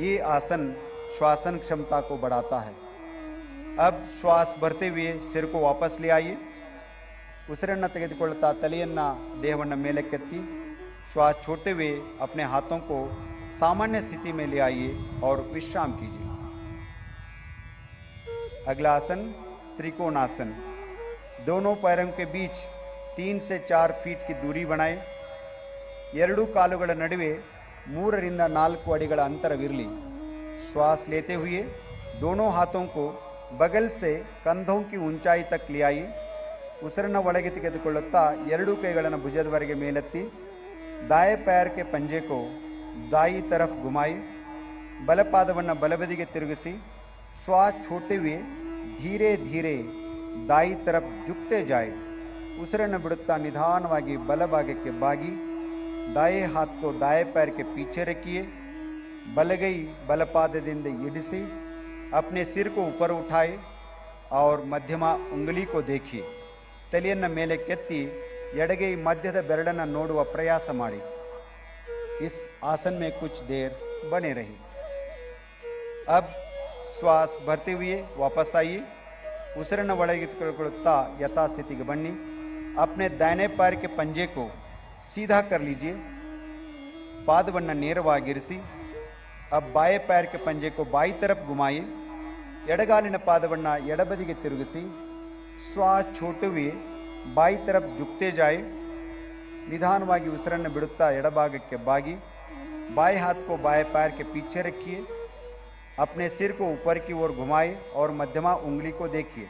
ये आसन श्वासन क्षमता को बढ़ाता है. अब श्वास भरते हुए सिर को वापस ले आइए. ಉಸಿರನ್ನು ತೆಗೆದುಕೊಳ್ಳುತ್ತಾ ತಲೆಯನ್ನು ದೇಹವನ್ನು ಮೇಲಕ್ಕೆತ್ತಿ श्वास छोड़ते हुए अपने हाथों को सामान्य स्थिति में ले आइए और विश्राम कीजिए। अगला आसन त्रिकोणासन। दोनों पैरों के बीच 3 से 4 फीट की दूरी बनाए। ಎರಡೂ ಕಾಲುಗಳ ನಡುವೆ 3 ರಿಂದ 4 ಅಡಿಗಳ ಅಂತರವಿರಲಿ। श्वास लेते हुए दोनों हाथों को बगल से कंधों की ऊंचाई तक ले आइए। ಉಸಿರನ್ನು ಒಳಗೆ ತೆಗೆದುಕೊಳ್ಳುತ್ತಾ ಎರಡೂ ಕೈಗಳನ್ನು ಭುಜದವರೆಗೆ ಮೇಲೆತ್ತಿ दाएं पैर के पंजे को दाई तरफ घुमाए। बल पादवन्न बलबदिगे तिरुगिसी श्वास छोड़ते हुए धीरे धीरे दाई तरफ झुकते जाए। उसिरन्न बिडुत्ता निधानवागी बलभागಕ್ಕೆ बागी। दाएं हाथ को दाएं पैर के पीछे रखिए। बलगೈ बलपादದಿಂದ इडिसी अपने सिर को ऊपर उठाए और मध्यमा उंगली को देखिए। तಲೆಯನ್ನು ಮೇಲೆ ಕೆತ್ತಿ ಎಡಗೈ मध्यದ ಬೆರಳನ್ನು ನೋಡುವ ಪ್ರಯಾಸ ಮಾಡಿ। इस आसन में कुछ देर बने रहिए। अब श्वास भरते हुए वापस आइए। उसिरನ್ನು ಒಳಗೆ ತೆಗೆದುಕೊಳ್ಳುತ್ತಾ यथास्थितिಗೆ बन्नी। अपने दाहिने पैर के पंजे को सीधा कर लीजिए। पादವನ್ನು ನೇರವಾಗಿರಿಸಿ। अब बाएं पैर के पंजे को बाई तरफ घुमाइए। ಎಡಗಾಲಿನ ಪಾದವನ್ನು ಎಡಬದಿಗೆ ತಿರುಗಿಸಿ श्वास छोड़ते हुए बाई तरफ झुकते जाए। निधानवागी उसिरನ್ನು बिडुत्ता ಎಡಭಾಗಕ್ಕೆ बागी। बाएं हाथ को बाएं पैर के पीछे रखिए। अपने सिर को ऊपर की ओर घुमाए और मध्यमा उंगली को देखिए।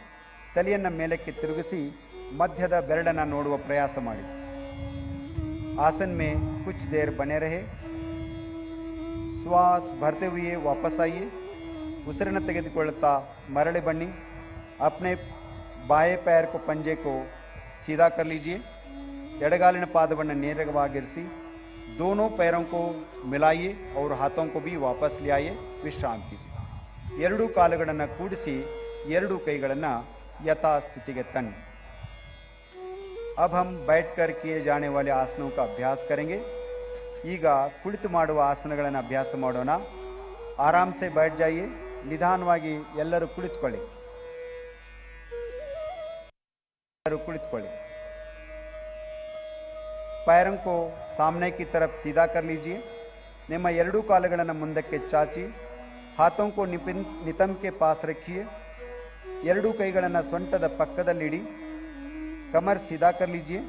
तಲೆಯನ್ನು ಮೇಲಕ್ಕೆ ತಿರುಗಿಸಿ ಮಧ್ಯದ ಬೆರಳನ್ನು ನೋಡುವ ಪ್ರಯಾಸ ಮಾಡಿ। आसन में कुछ देर बने रहे। श्वास भरते हुए वापस आइए। उसिरನ್ನು ತೆಗೆದುಕೊಳ್ಳುತ್ತಾ ಮರಳಿ ಬನ್ನಿ। अपने बाएं पैर को पंजे को सीधा कर लीजिए। ಎಡಗಾಲಿನ ಪಾದವನ್ನು ನೇರವಾಗಿರಿಸಿ दोनों पैरों को मिलाइए और हाथों को भी वापस ले आइए। विश्राम कीजिए। ಎರಡೂ ಕಾಲುಗಳನ್ನು ಕೂಡಿಸಿ ಎರಡೂ ಕೈಗಳನ್ನು यथास्थितिಗೆ ತನ್ನಿ। अब हम बैठकर किए जाने वाले आसनों का अभ्यास करेंगे। ಈಗ ಕುಳಿತು ಮಾಡುವ ಆಸನಗಳನ್ನು ಅಭ್ಯಾಸ ಮಾಡೋಣ। आराम से बैठ जाइए। ನಿಧಾನವಾಗಿ ಎಲ್ಲರೂ ಕುಳಿತುಕೊಳ್ಳಿ। पैरों को सामने की तरफ सीधा कर लीजिए। ನಿಮ್ಮ ಎರಡೂ ಕಾಲುಗಳನ್ನು ಮುಂದಕ್ಕೆ ಚಾಚಿ हाथों को नितंब के पास रखिए। ಎರಡೂ ಕೈಗಳನ್ನು ಸೊಂಟದ ಪಕ್ಕದಲ್ಲಿಡಿ। कमर सीधा कर लीजिए।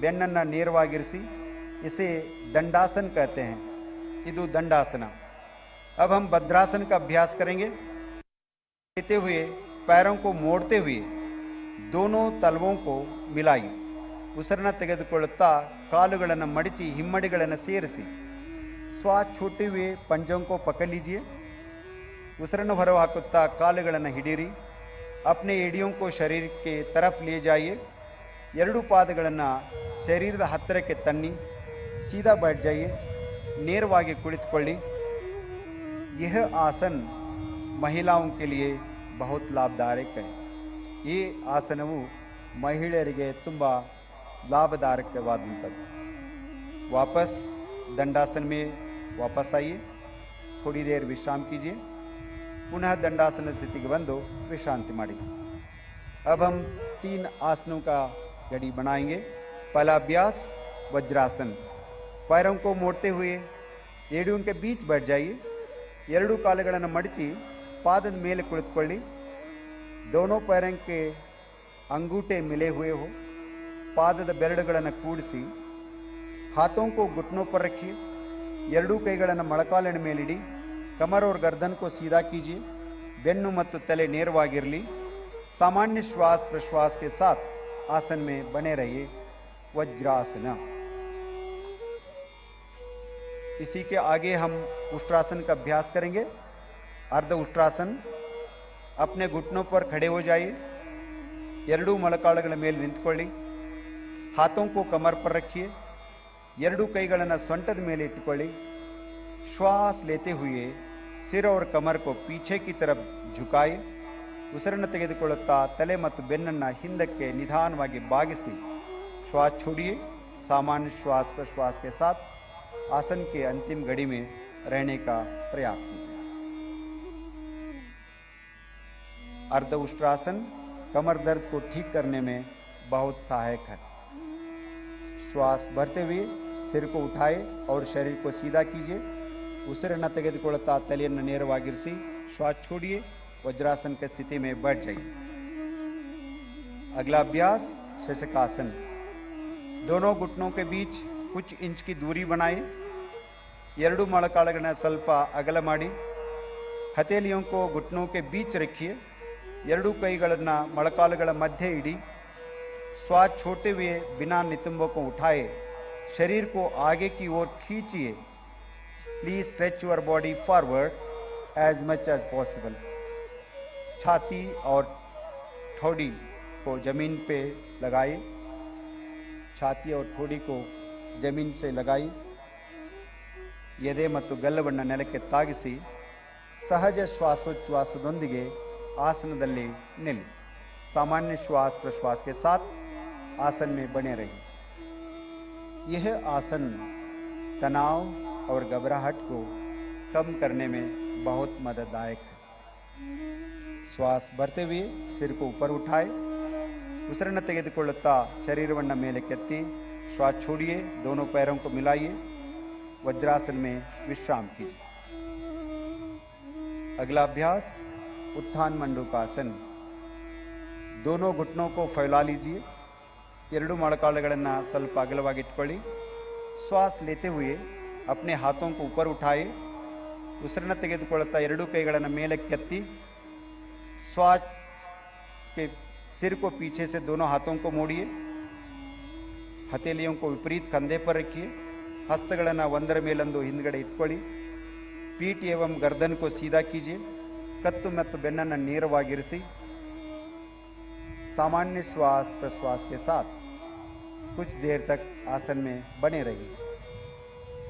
ಬೆನ್ನನ್ನು ನೇರವಾಗಿರಿಸಿ। इसे दंडासन कहते हैं। ಇದು दंडासन। अब हम भद्रासन का अभ्यास करेंगे। लेते हुए पैरों को मोड़ते हुए दोनों तलवों को मिलाइए। ಉಸಿರನ್ನು ತೆಗೆದುಕೊಳ್ಳುತ್ತಾ ಕಾಲುಗಳನ್ನು ಮಡಚಿ ಹಿಮ್ಮಡಿಗಳನ್ನು ಸೇರಿಸಿ श्वास छोड़ते हुए पंजों को पकड़ लीजिए। ಉಸಿರನ್ನು ಹೊರಹಾಕುತ್ತಾ ಕಾಲುಗಳನ್ನು ಹಿಡಿಯಿರಿ। अपने एड़ियों को शरीर के तरफ ले जाइए। ಎರಡೂ ಪಾದಗಳನ್ನು ಶರೀರದ ಹತ್ತಿರಕ್ಕೆ ತನ್ನಿ। सीधा बैठ जाइए। ನೇರವಾಗಿ ಕುಳಿತುಕೊಳ್ಳಿ। यह आसन महिलाओं के लिए बहुत लाभदायक है। ಈ ಆಸನವು ಮಹಿಳೆಯರಿಗೆ ತುಂಬ लाभदायकवादंतದ್ದು। वापस दंडासन में वापस आइए। थोड़ी देर विश्राम कीजिए। पुनः दंडासन स्थिति के बंदो विश्रांति मारी। अब हम 3 आसनों का घड़ी बनाएंगे। पहला अभ्यास वज्रासन। पैरों को मोड़ते हुए एड़ियों के बीच बैठ जाइए। ಎರಡೂ ಕಾಲುಗಳನ್ನು ಮಡಚಿ ಪಾದದ ಮೇಲೆ ಕುಳಿತುಕೊಳ್ಳಿ। दोनों पैरों के अंगूठे मिले हुए हो। ಪಾದದ ಬೆರಳುಗಳನ್ನು ಕೂಡಿಸಿ हाथों को घुटनों पर रखिए। ಎರಡೂ ಕೈಗಳನ್ನು ಮೊಳಕಾಲಿನ ಮೇಲಿಡಿ। कमर और गर्दन को सीधा कीजिए। ಬೆನ್ನು ಮತ್ತು ತಲೆ ನೇರವಾಗಿರಲಿ। सामान्य श्वास प्रश्वास के साथ आसन में बने रहिए। वज्रासन। इसी के आगे हम उष्ट्रासन का अभ्यास करेंगे। अर्ध उष्ट्रासन। अपने घुटनों पर खड़े हो जाइए। ಎರಡೂ ಮೊಳಕಾಲುಗಳ ಮೇಲೆ ನಿಂತುಕೊಳ್ಳಿ। हाथों को कमर पर रखिए। ಎರಡೂ ಕೈಗಳನ್ನು ಸೊಂಟದ ಮೇಲೆ ಇಟ್ಟುಕೊಳ್ಳಿ। श्वास लेते हुए सिर और कमर को पीछे की तरफ झुकाए। ಉಸಿರನ್ನು ತೆಗೆದುಕೊಳ್ಳುತ್ತಾ ತಲೆ ಮತ್ತು ಬೆನ್ನನ್ನು ಹಿಂದಕ್ಕೆ ನಿಧಾನವಾಗಿ ಬಾಗಿಸಿ श्वास छोड़िए। सामान्य श्वास प्रश्वास के साथ आसन के अंतिम घड़ी में रहने का प्रयास कीजिए। अर्ध उष्ट्रासन कमर दर्द को ठीक करने में बहुत सहायक है। श्वास भरते हुए सिर को उठाए और शरीर को सीधा कीजिए। ಉಸಿರನ್ನು ತೆಗೆದುಕೊಳ್ಳುತ್ತಾ ತಲೆಯನ್ನು ನೇರವಾಗಿರಿಸಿ श्वास छोड़िए, वज्रासन की स्थिति में बैठ जाइए। अगला अभ्यास शशकासन। दोनों घुटनों के बीच कुछ इंच की दूरी बनाए। ಎರಡು ಮೊಳಕಾಲುಗಳನ್ನ ಸ್ವಲ್ಪ ಅಗಲ ಮಾಡಿ ಹಥೇಲಿयों को घुटनों के बीच रखिए। ಎರಡು ಕೈಗಳನ್ನು ಮೊಳಕಾಲುಗಳ ಮಧ್ಯೆ ಇಡಿ। श्वास छोड़ते हुए बिना नितंबों को उठाए शरीर को आगे की ओर खींचिए। Please stretch your body forward as much as possible. छाती और ठोड़ी को जमीन पे लगाए। छाती और ठोड़ी को जमीन से लगाई। ಎದೆ ಮತ್ತು ಗಲ್ಲವನ್ನು ನೆಲಕ್ಕೆ ತಾಗಿಸಿ ಸಹಜ ಶ್ವಾಸೋಚ್ಛ್ವಾಸದೊಂದಿಗೆ आसनदल्ली निल। सामान्य श्वास प्रश्वास के साथ आसन में बने रहिए। यह आसन तनाव और घबराहट को कम करने में बहुत मदददायक है। श्वास भरते हुए सिर को ऊपर उठाए। ಉಸಿರನ್ನು ತೆಗೆದುಕೊಳ್ಳುತ್ತಾ ಶರೀರವನ್ನು ಮೇಲೆ ಕೆತ್ತಿ श्वास छोड़िए। दोनों पैरों को मिलाइए। वज्रासन में विश्राम कीजिए। अगला अभ्यास उत्थान मंडूकासन। दोनों घुटनों को फैला लीजिए। ಎರಡು ಮೊಳಕಾಲುಗಳನ್ನು ಸ್ವಲ್ಪ ಅಗಲವಾಗಿ ಇಟ್ಕೊಳ್ಳಿ। श्वास लेते हुए अपने हाथों को ऊपर उठाए। ಉಸಿರನ್ನು ತೆಗೆದುಕೊಳ್ಳುತ್ತಾ ಎರಡು ಕೈಗಳನ್ನು ಮೇಲೆ ಕೆತ್ತಿ श्वास के सिर को पीछे से दोनों हाथों को मोड़िए। हथेलियों को विपरीत कंधे पर रखिए। हस्तಗಳನ್ನು ಒಂದರ ಮೇಲೊಂದು ಹಿಂದ್ಗಡೆ ಇಟ್ಕೊಳ್ಳಿ। पीठ एवं गर्दन को सीधा कीजिए। कत्तु ಮತ್ತು ಬೆನ್ನನ್ನು ನೇರವಾಗಿರಿಸಿ। सामान्य श्वास प्रश्वास के साथ कुछ देर तक आसन में बने रहिए।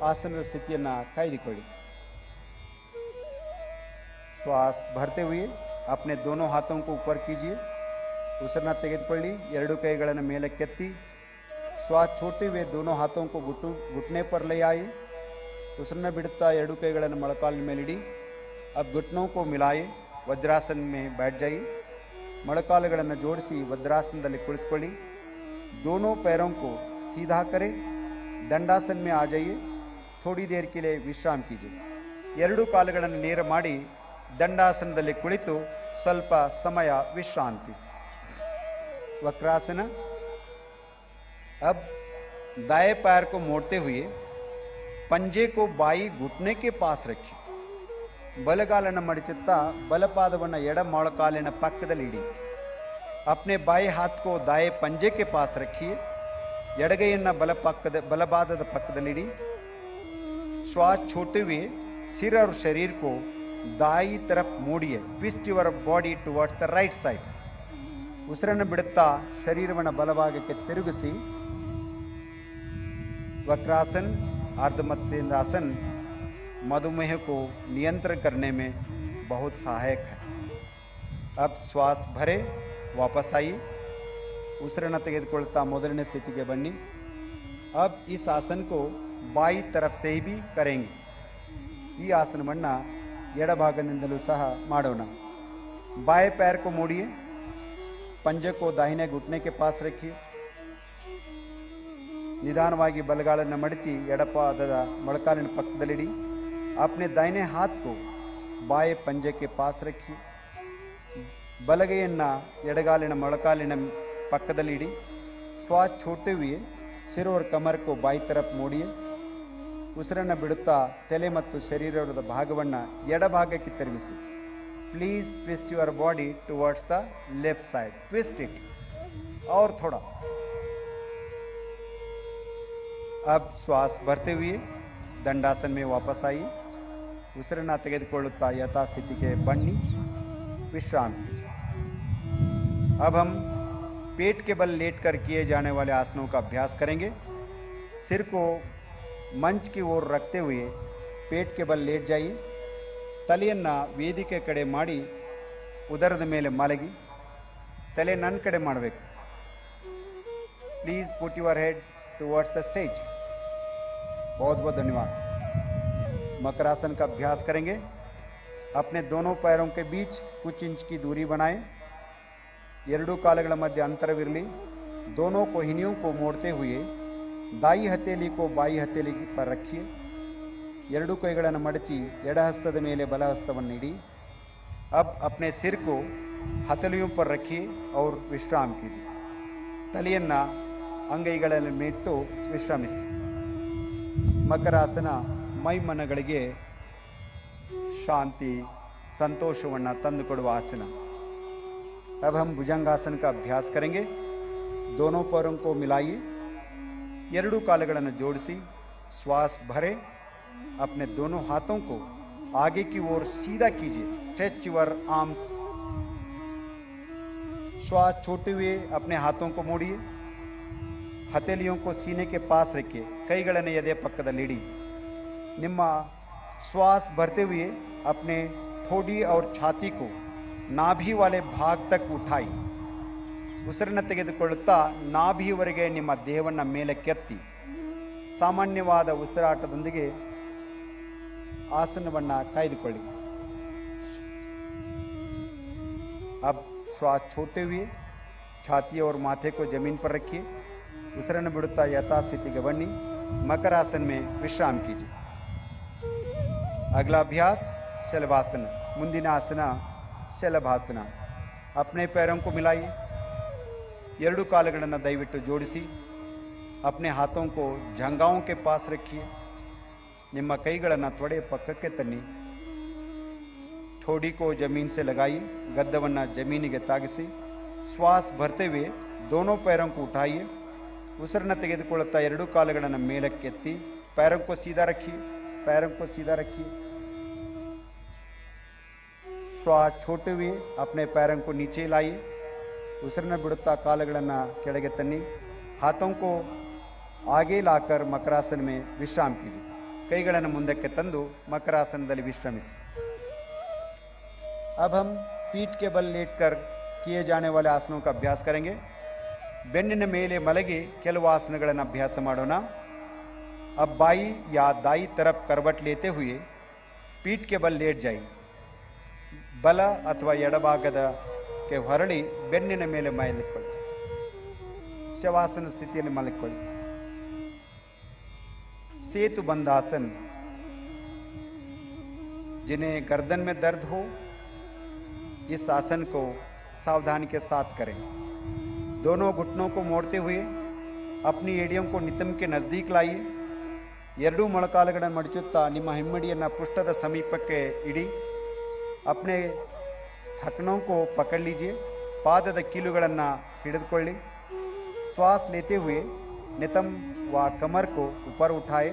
आसन स्थितिಯನ್ನು ಕಾಯ್ದುಕೊಳ್ಳಿ। श्वास भरते हुए अपने दोनों हाथों को ऊपर कीजिए। ಉಸಿರನ್ನು ತೆಗೆದುಕೊಳ್ಳಿ। ಎರಡು ಕೈಗಳನ್ನು ಮೇಲೆ ಕೆತ್ತಿ श्वास छोड़ते हुए दोनों हाथों को घुटने पर ले आए। ಉಸಿರನ್ನು ಬಿಡುತ್ತಾ ಎರಡು ಕೈಗಳನ್ನು ಮೊಳಕಾಲಿನ ಮೇಲಿಡಿ। अब घुटनों को मिलाए। वज्रासन में बैठ जाइए। ಮೊಳಕಾಲುಗಳನ್ನು ಜೋಡಿಸಿ वज्रासनದಲ್ಲಿ ಕುಳಿತುಕೊಳ್ಳಿ। दोनों पैरों को सीधा करें। दंडासन में आ जाइए। थोड़ी देर के लिए विश्राम कीजिए। ಎರಡು ಕಾಲುಗಳನ್ನು ನೇರ ಮಾಡಿ ದಂಡಾಸನದಲ್ಲಿ ಕುಳಿತು ಸ್ವಲ್ಪ ಸಮಯ ವಿಶ್ರಾಂತಿ। वक्रासन। अब दाएं पैर को मोड़ते हुए पंजे को बाई घुटने के पास रखिए। ಬಲಗಾಲನ್ನು ಮಡಚುತ್ತಾ ಬಲಪಾದವನ್ನು ಎಡ ಮೊಳಕಾಲಿನ ಪಕ್ಕದಲ್ಲಿ ಇಡಿ। अपने बाएं हाथ को दाएं पंजे के पास रखिए। ಎಡಗೈಯನ್ನು ಬಲಪಾದದ ಪಕ್ಕದಲ್ಲಿ ಇಡಿ। श्वास छोड़ते हुए सिर और शरीर को दाई तरफ मोड़िए। Twist your body towards the right side. ಉಸಿರನ್ನು ಬಿಡುತ್ತಾ ಶರೀರವನ್ನು ಬಲಭಾಗಕ್ಕೆ ತಿರುಗಿಸಿ। वक्रासन अर्धमत्स्येंद्रासन मधुमेह को नियंत्रण करने में बहुत सहायक है। अब श्वास भरे वापस आइए। ಉಸಿರನ್ನು ತೆಗೆದುಕೊಳ್ಳುತ್ತಾ ಮೊದಲನೇ ಸ್ಥಿತಿಗೆ ಬನ್ನಿ। अब इस आसन को बाई तरफ से भी करेंगे। ಈ ಆಸನವನ್ನು ಎಡಭಾಗದಿಂದಲೂ ಸಹ ಮಾಡೋಣ। बाएं पैर को मोड़िए। पंजे को दाहिने घुटने के पास रखिए। निदानವಾಗಿ ಬಲಗಾಲನ್ನು ಮಡಚಿ ಎಡಪಾದದ ಮೊಳಕಾಲಿನ ಪಕ್ಕದಲ್ಲಿಡಿ। अपने दाहिने हाथ को बाएं पंजे के पास रखिए। ಬಲಗೈಯನ್ನು ಎಡಗಾಲಿನ ಮೊಳಕಾಲಿನ ಪಕ್ಕದಲ್ಲಿಡಿ। श्वास छोड़ते हुए सिर और कमर को बाई तरफ मोड़िए। ಉಸಿರನ್ನು ಬಿಡುತ್ತಾ ತಲೆ ಮತ್ತು ಶರೀರದ ಭಾಗವನ್ನು ಎಡಭಾಗಕ್ಕೆ ತಿರುಗಿಸಿ। Please twist your body towards the left side. Twist it और थोड़ा। अब श्वास भरते हुए दंडासन में वापस आइए। ಉಸಿರನ್ನು ತೆಗೆದುಕೊಳ್ಳುತ್ತಾ ಯಥಾಸ್ಥಿತಿಗೆ ಬನ್ನಿ। विश्राम कीजिए। अब हम पेट के बल लेटकर किए जाने वाले आसनों का अभ्यास करेंगे। सिर को मंच की ओर रखते हुए पेट के बल लेट जाइए। ತಲೆಯನ್ನು ವೇದಿಕೆ ಕಡೆ ಮಾಡಿ ಉದರದ ಮೇಲೆ ಮಲಗಿ ತಲೆ ನನ್ನ ಕಡೆ ಮಾಡಬೇಕು। Please put your head towards the stage. बहुत बहुत धन्यवाद। मकरासन का अभ्यास करेंगे। अपने दोनों पैरों के बीच कुछ इंच की दूरी बनाएं। ಎರಡು ಕಾಲುಗಳ ಮಧ್ಯೆ ಅಂತರವಿರಲಿ। दोनों कोहिनियों को मोड़ते हुए दाई हथेली को बाई हथेली पर रखिए। ಎರಡು ಕೈಗಳನ್ನು ಮಡಚಿ ಎಡ ಹಸ್ತದ ಮೇಲೆ ಬಲ ಹಸ್ತವನ್ನು ಇಡಿ। अब अपने सिर को हथेलियों पर रखिए और विश्राम कीजिए। ತಲೆಯನ್ನು ಅಂಗೈಗಳಲ್ಲಿ ಮೇಟ್ಟು ವಿಶ್ರಮಿಸಿ। ಮಕರಾಸನ ಮೈಮನಗಳಿಗೆ ಶಾಂತಿ ಸಂತೋಷವನ್ನು ತಂದುಕೊಡುವ ಆಸನ। अब हम भुजंगासन का अभ्यास करेंगे। दोनों पैरों को मिलाइए, ಎರಡೂ ಕಾಲುಗಳನ್ನು ಜೋಡಿಸಿ श्वास भरे। अपने दोनों हाथों को आगे की ओर सीधा कीजिए, स्ट्रेच योर आर्म्स। श्वास छोड़ते हुए अपने हाथों को मोड़िए, हथेलियों को सीने के पास रखिए, ಕೈಗಳನ್ನು ಎದೆ ಪಕ್ಕದಲ್ಲಿಡಿ। ನಿಮ್ಮ श्वास भरते हुए अपने ठोड़ी और छाती को नाभि वाले भाग तक उठाई। ಉಸಿರನ್ನು ತೆಗೆದುಕೊಳ್ಳುತ್ತಾ ನಾಭಿಯವರೆಗೆ ನಿಮ್ಮ ದೇಹವನ್ನು ಮೇಲಕ್ಕೆತ್ತಿ ಸಾಮಾನ್ಯವಾದ ಉಸಿರಾಟದೊಂದಿಗೆ ಆಸನವನ್ನು ಕಾಯ್ದುಕೊಳ್ಳಿ। अब श्वास छोड़ते हुए छाती और माथे को जमीन पर रखिए। ಉಸಿರನ್ನು ಬಿಡುತ್ತಾ ಯಥಾಸ್ಥಿತಿಗೆ ಬನ್ನಿ। मकरासन में विश्राम कीजिए। अगला अभ्यास शलभासन। ಮುಂದಿನ ಆಸನ ಶಲಭಾಸನ। अपने पैरों को मिलाइए, ಎರಡು ಕಾಲುಗಳನ್ನು ದಯವಿಟ್ಟು ಜೋಡಿಸಿ। अपने हाथों को जंघाओं के पास रखिए, ನಿಮ್ಮ ಕೈಗಳನ್ನು ತೊಡೆ ಪಕ್ಕಕ್ಕೆ ತನ್ನಿ। ठोड़ी को जमीन से लगाइए, गद्दವನ್ನು ಜಮೀನಿಗೆ ತಾಗಿಸಿ। श्वास भरते हुए दोनों पैरों को उठाइए। ಉಸಿರನ್ನು ತೆಗೆದುಕೊಳ್ಳುತ್ತಾ ಎರಡು ಕಾಲುಗಳನ್ನು ಮೇಲಕ್ಕೆತ್ತಿ पैरों को सीधा रखिए, पैरों को सीधा रखिए। श्वास छोड़ते हुए अपने पैरों को नीचे लाइए। ಉಸಿರನ್ನು ಬಿಡುತ್ತಾ ಕಾಲುಗಳನ್ನು ಕೆಳಗೆ ತನ್ನಿ। हाथों को आगे लाकर मकरासन में विश्राम कीजिए। ಕೈಗಳನ್ನು ಮುಂದಕ್ಕೆ ತಂದು ಮಕರಾಸನದಲ್ಲಿ ವಿಶ್ರಮಿಸಿ। अब हम पीठ के बल लेटकर किए जाने वाले आसनों का अभ्यास करेंगे। ಬೆನ್ನಿನ ಮೇಲೆ ಮಲಗಿ ಕೆಲವು ಆಸನಗಳನ್ನು ಅಭ್ಯಾಸ ಮಾಡೋಣ। अब बाई या दाई तरफ करवट लेते हुए पीठ के बल लेट जाइए। ಬಲ ಅಥವಾ ಎಡಭಾಗದಕ್ಕೆ ಹೊರಳಿ ಬೆನ್ನಿನ ಮೇಲೆ ಮಲಗಿಕೊಳ್ಳಿ। ಶವಾಸನ ಸ್ಥಿತಿಯಲ್ಲಿ ಮಲಗಿಕೊಳ್ಳಿ। सेतु बंधासन। जिन्हें गर्दन में दर्द हो इस आसन को सावधानी के साथ करें। दोनों घुटनों को मोड़ते हुए अपनी एड़ियों को नितंब के नज़दीक लाइए। ಎರಡೂ ಮೊಳಕಾಲುಗಳನ್ನು ಮಡಚುತ್ತಾ ನಿಮ್ಮ ಹಿಮ್ಮಡಿಯನ್ನು ಪೃಷ್ಠದ ಸಮೀಪಕ್ಕೆ ಇಡಿ। अपने ढकनों को पकड़ लीजिए, ಪಾದದ ಕೀಲುಗಳನ್ನು ಹಿಡಿದುಕೊಳ್ಳಿ। श्वास लेते हुए नितंब व कमर को ऊपर उठाए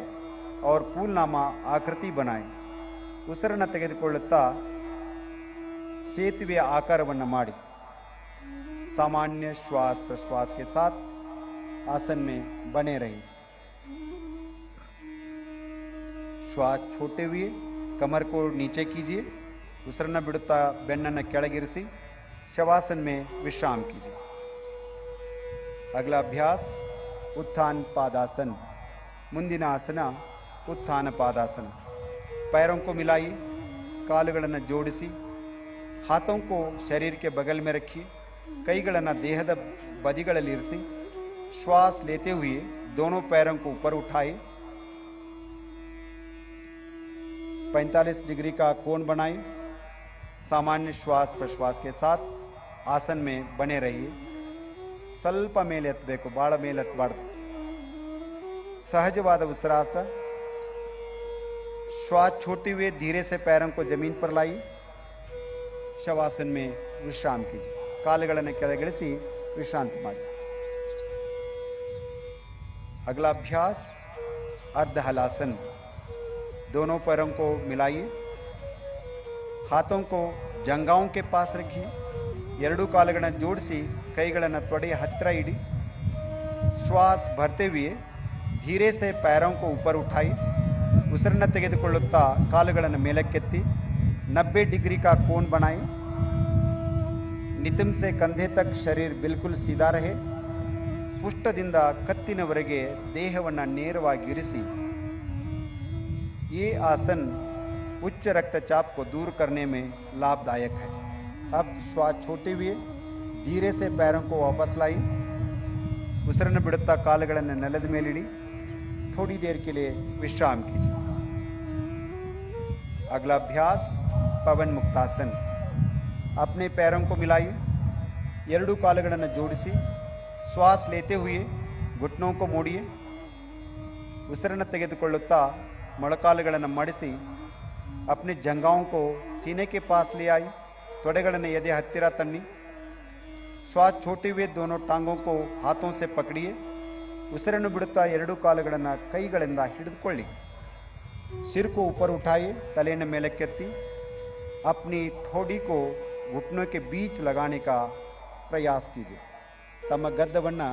और फूलनामा आकृति बनाएं। ಉಸಿರನ್ನು ತೆಗೆದುಕೊಳ್ಳುತ್ತಾ ಸೇತುವೆಯ ಆಕಾರವನ್ನು ಮಾಡಿ। सामान्य श्वास प्रश्वास के साथ आसन में बने रहिए। श्वास छोड़ते हुए कमर को नीचे कीजिए। ಉಸಿರನ್ನು ಬಿಡುತ್ತಾ ಬೆನ್ನನ್ನು ಕೆಳಗಿರಿಸಿ ಶವಾसन में विश्राम कीजिए। अगला अभ्यास उत्थान पादासन। ಮುಂದಿನ ಆಸನ उत्थान पादासन। पैरों को मिलाइए, ಕಾಲುಗಳನ್ನು ಜೋಡಿಸಿ। हाथों को शरीर के बगल में रखिए, ಕೈಗಳನ್ನು ದೇಹದ ಬದಿಗಳಲ್ಲಿ ಇರಿಸಿ। श्वास लेते हुए दोनों पैरों को ऊपर उठाए। 45 डिग्री का कोण बनाएं। सामान्य श्वास प्रश्वास के साथ आसन में बने रहिए। ಸ್ವಲ್ಪ ಮೇಲೆ ಎತ್ತಬೇಕು, ಭಾಳ ಮೇಲೆ ಎತ್ತಬಾರ್ದು। सहजवाद ಉಸಿರಾಟ। श्वास छोड़ते हुए धीरे से पैरों को जमीन पर लाइए। शवासन में विश्राम कीजिए। ಕಾಲುಗಳನ್ನು ಕೆಳಗಿಳಿಸಿ ವಿಶ್ರಾಂತಿ ಮಾಡಿ। अगला अभ्यास अर्ध हलासन। दोनों पैरों को मिलाइए, हाथों को जंघाओं के पास रखिए। ಎರಡೂ ಕಾಲುಗಳನ್ನು ಜೋಡಿಸಿ ಕೈಗಳನ್ನು ತೊಡೆಯ ಹತ್ತಿರ ಇಡಿ। श्वास भरते हुए धीरे से पैरों को ऊपर उठाई। ಉಸಿರನ್ನು ತೆಗೆದುಕೊಳ್ಳುತ್ತಾ ಕಾಲುಗಳನ್ನು ಮೇಲಕ್ಕೆತ್ತಿ 90 डिग्री का कोण बनाएं। नितंब से कंधे तक शरीर बिल्कुल सीधा रहे। ಪುಷ್ಟದಿಂದ ಕತ್ತಿನವರೆಗೆ ದೇಹವನ್ನು ನೇರವಾಗಿ ಇರಿಸಿ। ये आसन उच्च रक्तचाप को दूर करने में लाभदायक है। अब श्वास छोड़ते हुए धीरे से पैरों को वापस लाई। ಉಸಿರನ್ನು ಬಿಡುತ್ತಾ ಕಾಲುಗಳನ್ನು ನೆಲದ ಮೇಲಿಡಿ. थोड़ी देर के लिए विश्राम कीजिए. अगला अभ्यास पवन मुक्तासन. अपने पैरों को मिलाइए, ಎರಡೂ ಕಾಲುಗಳನ್ನು ಜೋಡಿಸಿ ಶ್ವಾಸ लेते हुए घुटनों को मोड़िए. ಉಸಿರನ್ನು ತೆಗೆದುಕೊಳ್ಳುತ್ತಾ ಮೊಳಕಾಲುಗಳನ್ನು ಮಡಿಸಿ अपने जंघाओं को सीने के पास ले आई. ತೊಡೆಗಳನ್ನು ಎದೆ ಹತ್ತಿರ ತನ್ನಿ. श्वास छोड़ते हुए दोनों टांगों को हाथों से पकड़िए. ಉಸಿರನ್ನು ಬಿಡುತ್ತಾ ಎರಡೂ ಕಾಲುಗಳನ್ನು ಕೈಗಳಿಂದ ಹಿಡಿದುಕೊಳ್ಳಿ. सिर को ऊपर उठाइए, तलेಯನ್ನು ಮೇಲಕ್ಕೆತ್ತಿ. अपनी ठोड़ी को घुटनों के बीच लगाने का प्रयास कीजिए. ತಮ್ಮ ಗದ್ದವನ್ನು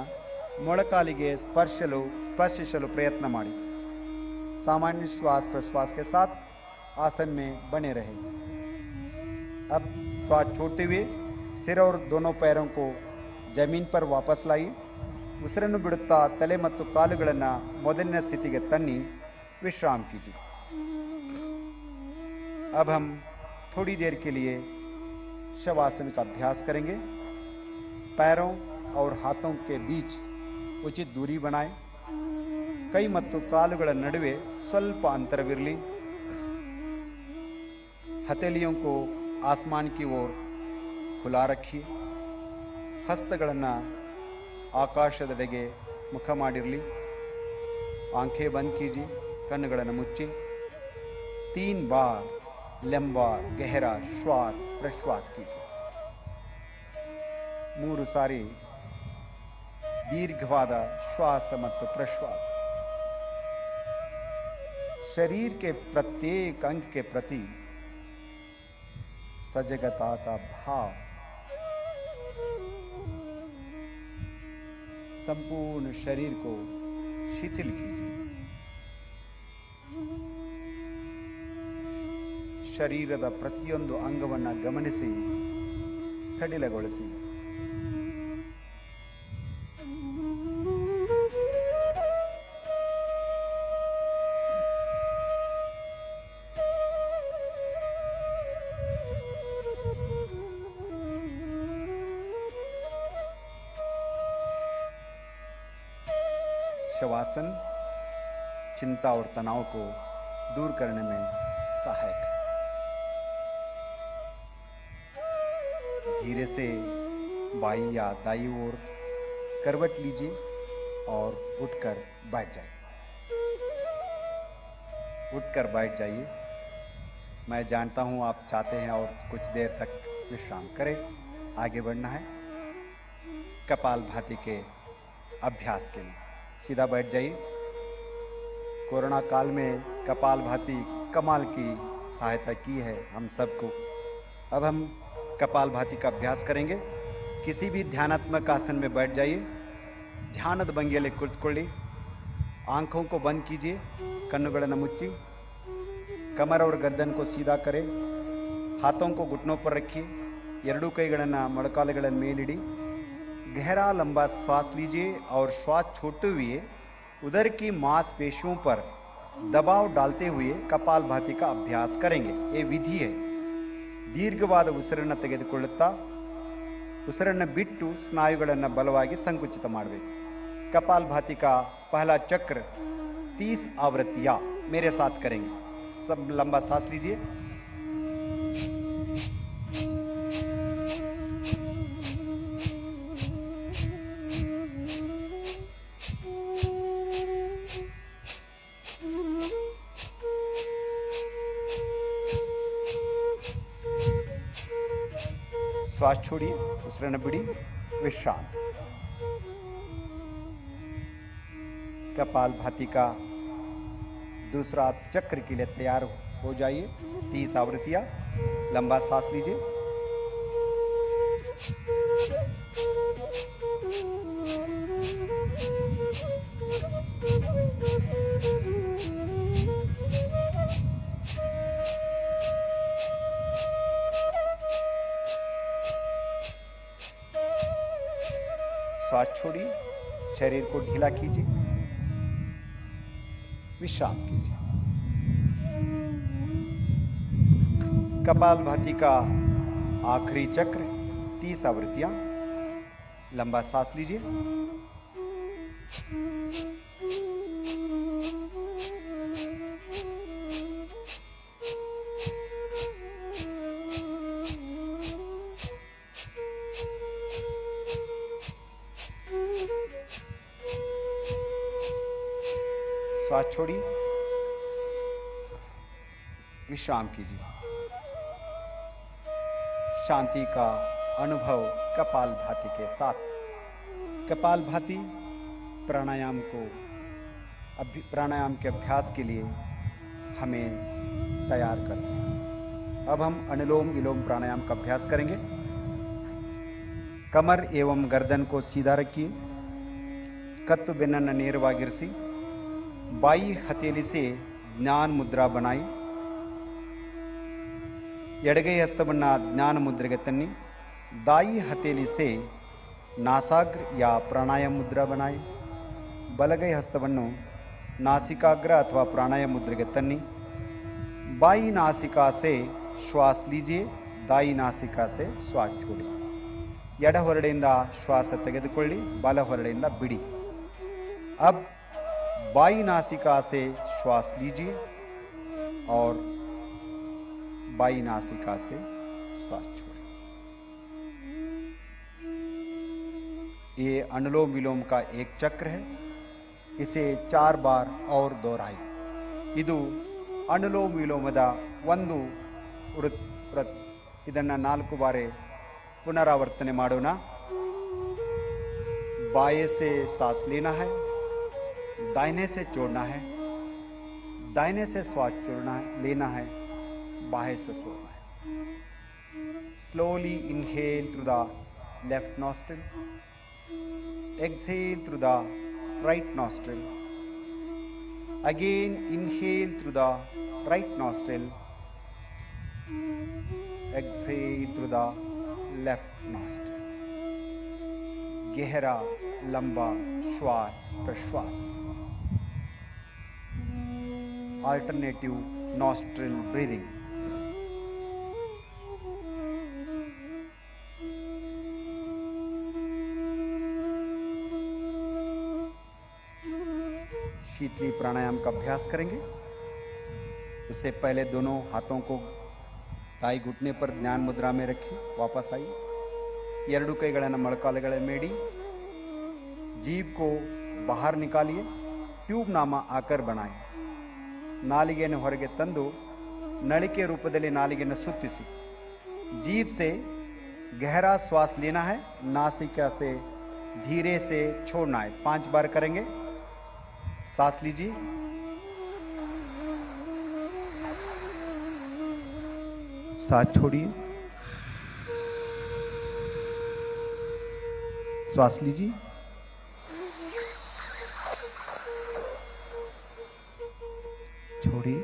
ಮೊಳಕಾಲಿಗೆ ಸ್ಪರ್ಶಿಸಲು ಪ್ರಯತ್ನ ಮಾಡಿ. सामान्य श्वास प्रश्वास के साथ आसन में बने रहे. अब श्वास छोड़ते हुए सिर और दोनों पैरों को जमीन पर वापस लाइए. ಉಸಿರನ್ನು ಬಿಡುತ್ತಾ ತಲೆ ಮತ್ತು ಕಾಲುಗಳನ್ನು ಮೊದಲಿನ ಸ್ಥಿತಿಗೆ ತನ್ನಿ. विश्राम कीजिए. अब हम थोड़ी देर के लिए शवासन का अभ्यास करेंगे. पैरों और हाथों के बीच उचित दूरी बनाएं. ಕೈ ಮತ್ತು ಕಾಲುಗಳ ನಡುವೆ ಸ್ವಲ್ಪ ಅಂತರವಿರಲಿ. हथेलियों को आसमान की ओर खुला रखिए. ಹಸ್ತಗಳನ್ನು ಆಕಾಶದೆಡೆಗೆ ಮುಖ ಮಾಡಿರಲಿ. आंखें बंद कीजिए, ಕಣ್ಣುಗಳನ್ನು ಮುಚ್ಚಿ. 3 बार लंबा गहरा श्वास प्रश्वास कीजिए. 3 ಸಾರಿ दीर्घवाद श्वास ಮತ್ತು प्रश्वास. शरीर के प्रत्येक अंग के प्रति सजगता का भाव. संपूर्ण शरीर को शिथिल कीजिए. ಶರೀರದ ಪ್ರತಿಯೊಂದು ಅಂಗವನ್ನು ಗಮನಿಸಿ ಸಡಿಲಗೊಳಿಸಿ. शवासन चिंता और तनाव को दूर करने में सहायक है. धीरे से बाई या दाई ओर करवट लीजिए और उठकर बैठ जाइए. उठकर बैठ जाइए. मैं जानता हूँ आप चाहते हैं और कुछ देर तक विश्राम करें. आगे बढ़ना है कपालभाति के अभ्यास के लिए. सीधा बैठ जाइए. कोरोना काल में कपालभाति कमाल की सहायता की है हम सबको. अब हम कपालभाति का अभ्यास करेंगे. किसी भी ध्यानात्मक आसन में बैठ जाइए. ಧ್ಯಾನದ ಭಂಗಿಯಲ್ಲಿ ಕುಳಿತುಕೊಳ್ಳಿ. आंखों को बंद कीजिए, ಕಣ್ಣುಗಳನ್ನು ಮುಚ್ಚಿ. कमर और गर्दन को सीधा करें. हाथों को घुटनों पर रखिए. ಎರಡೂ ಕೈಗಳನ್ನು ಮೊಳಕಾಲುಗಳ ಮೇಲಿಡಿ. गहरा लंबा श्वास लीजिए और श्वास छोड़ते हुए उदर की मांसपेशियों पर दबाव डालते हुए कपालभाति का अभ्यास करेंगे. ये विधि है. ದೀರ್ಘವಾದ ಉಸಿರನ್ನು ತೆಗೆದುಕೊಳ್ಳುತ್ತಾ ಉಸಿರನ್ನು ಬಿಟ್ಟು ಸ್ನಾಯುಗಳನ್ನು ಬಲವಾಗಿ ಸಂಕುಚಿತ ಮಾಡಬೇಕು. कपालभाति का पहला चक्र 30 आवृत्तियां मेरे साथ करेंगे. सब लंबा सांस लीजिए. श्वास छोड़िए, उसिरನ್ನು बिड़ी. विश्राम. कपालभाति का दूसरा चक्र के लिए तैयार हो जाइए. 30 आवृत्तियां. लंबा सांस लीजिए. श्वास छोड़िए. शरीर को ढीला कीजिए. विश्राम कीजिए. कपालभाति का आखिरी चक्र 30 आवृत्तियां. लंबा सांस लीजिए. श्वास छोड़िए, विश्राम कीजिए। शांति का अनुभव कपालभाति के साथ। कपालभाति प्राणायाम के अभ्यास के लिए हमें तैयार करते हैं। अब हम अनुलोम विलोम प्राणायाम का अभ्यास करेंगे। कमर एवं गर्दन को सीधा रखिए। कत्तु बेनन्न ನೇರವಾಗಿರಿಸಿ बाई हथेली से ज्ञान मुद्रा बनाई। ಎಡಗೈ ಹಸ್ತವನ್ನು ಜ್ಞಾನ ಮುದ್ರೆಗೆ ತನ್ನಿ। दाई हथेली से नासाग्र या प्राणायाम मुद्रा बनाए। बलगೈ हस्तವನ್ನು नासिकाग्र अथवा प्राणायाम मुद्रेಗೆ तन्नी। बाई नासिका से श्वास लीजिए, दाई नासिका से श्वास छोड़ी। ಎಡ ಹೊರಡೆಯಿಂದ ಶ್ವಾಸ ತೆಗೆದುಕೊಳ್ಳಿ, ಬಲ ಹೊರಡೆಯಿಂದ ಬಿಡಿ। अब बाई नासिका से श्वास लीजिए और बाई नासिका से श्वास छोड़ें। ये अनुलोम विलोम का एक चक्र है। इसे 4 बार और दोहराई। ಇದು ಅನುಲೋಮ ವಿಲೋಮದ ಒಂದು ವೃತ್ತ। ಇದನ್ನು 4 ಬಾರಿ पुनरावर्तन ಮಾಡೋಣ। बाएं से सांस लेना है, दाहिने से छोड़ना है, दाहिने से श्वास छोड़ना है, लेना है, बाएं से छोड़ना है। Slowly inhale through the left nostril, exhale through the right nostril. Again inhale through the right nostril, exhale through the left nostril. गहरा लंबा श्वास प्रश्वास। Alternative nostril breathing. Sheetali pranayama का अभ्यास करेंगे। उससे पहले दोनों हाथों को ತಾಯಿ घुटने पर ಜ್ಞಾನ मुद्रा में रखी। वापस आई। ಎರಡು ಕೈಗಳನ್ನು ಮೊಳಕಾಲುಗಳ ಮೇಡಿ। जीभ को बाहर निकालिए। ट्यूब नामा आकर बनाए। नालिಗೆಯನ್ನು ಹೊರಗೆ ತಂದು नलिके रूपದಲ್ಲಿ नालिಗೆಯನ್ನು सुत्तिಸಿ। जीभ से गहरा श्वास लेना है, नासिका से धीरे से छोड़ना है। 5 बार करेंगे। सांस लीजिए, सांस छोड़िए, श्वास लीजिए, छोड़िए,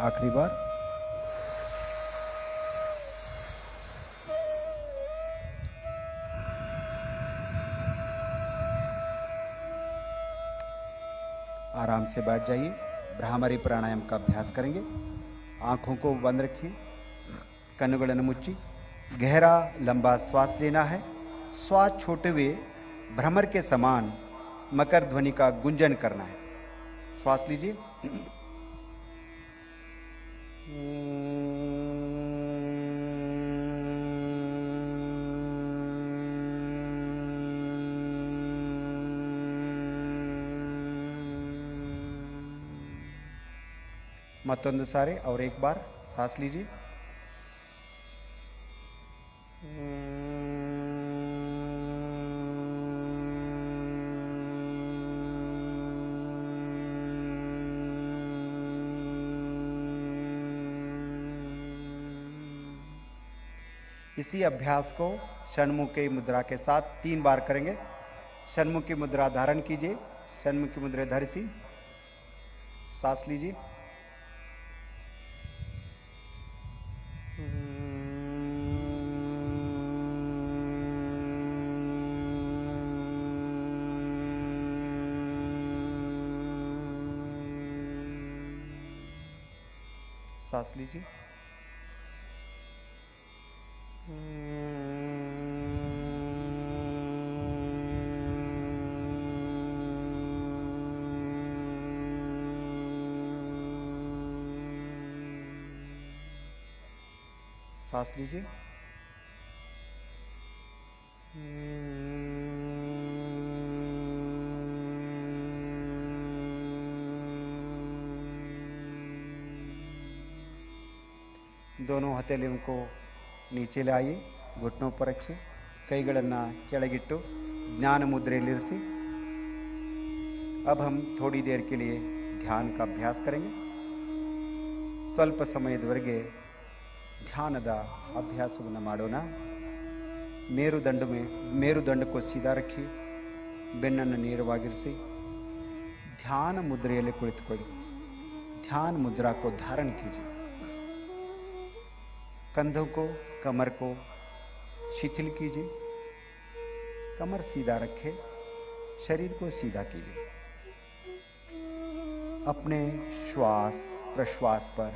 आखिरी बार। आराम से बैठ जाइए। भ्रामरी प्राणायाम का अभ्यास करेंगे। आंखों को बंद रखिए, कन्नुಗಳನ್ನು मुच्ची। गहरा लंबा श्वास लेना है। श्वास छोटे हुए भ्रमर के समान मकर ध्वनि का गुंजन करना है। श्वास लीजिए। मतोंदु सारे और एक बार सांस लीजिए। इसी अभ्यास को षण्मुखी मुद्रा के साथ 3 बार करेंगे। षण्मुखी मुद्रा धारण कीजिए। षण्मुखी मुद्रा धरिसी। सांस लीजिए। सांस लीजिए। सांस लीजिए। दोनों हथेलियों को नीचे लाइए, घुटनों पर रखिए, ಕೈಗಳನ್ನು ಕೆಳಗಿಟ್ಟು ಜ್ಞಾನ ಮುದ್ರೆಯಲ್ಲಿರಿಸಿ। अब हम थोड़ी देर के लिए ध्यान का अभ्यास करेंगे। ಸ್ವಲ್ಪ ಸಮಯದವರೆಗೆ ಧ್ಯಾನದ ಅಭ್ಯಾಸವನ್ನು ಮಾಡೋಣ। ಮೇರುದಂಡ को सीधा रखिए, ಬೆನ್ನನ್ನು ನೇರವಾಗಿರಿಸಿ, ध्यान मुद्रेಯಲ್ಲಿ ಕುಳಿತುಕೊಳ್ಳಿ। ध्यान मुद्रा को धारण कीजिए। कंधों को, कमर को शिथिल कीजिए, कमर सीधा रखें, शरीर को सीधा कीजिए। अपने श्वास प्रश्वास पर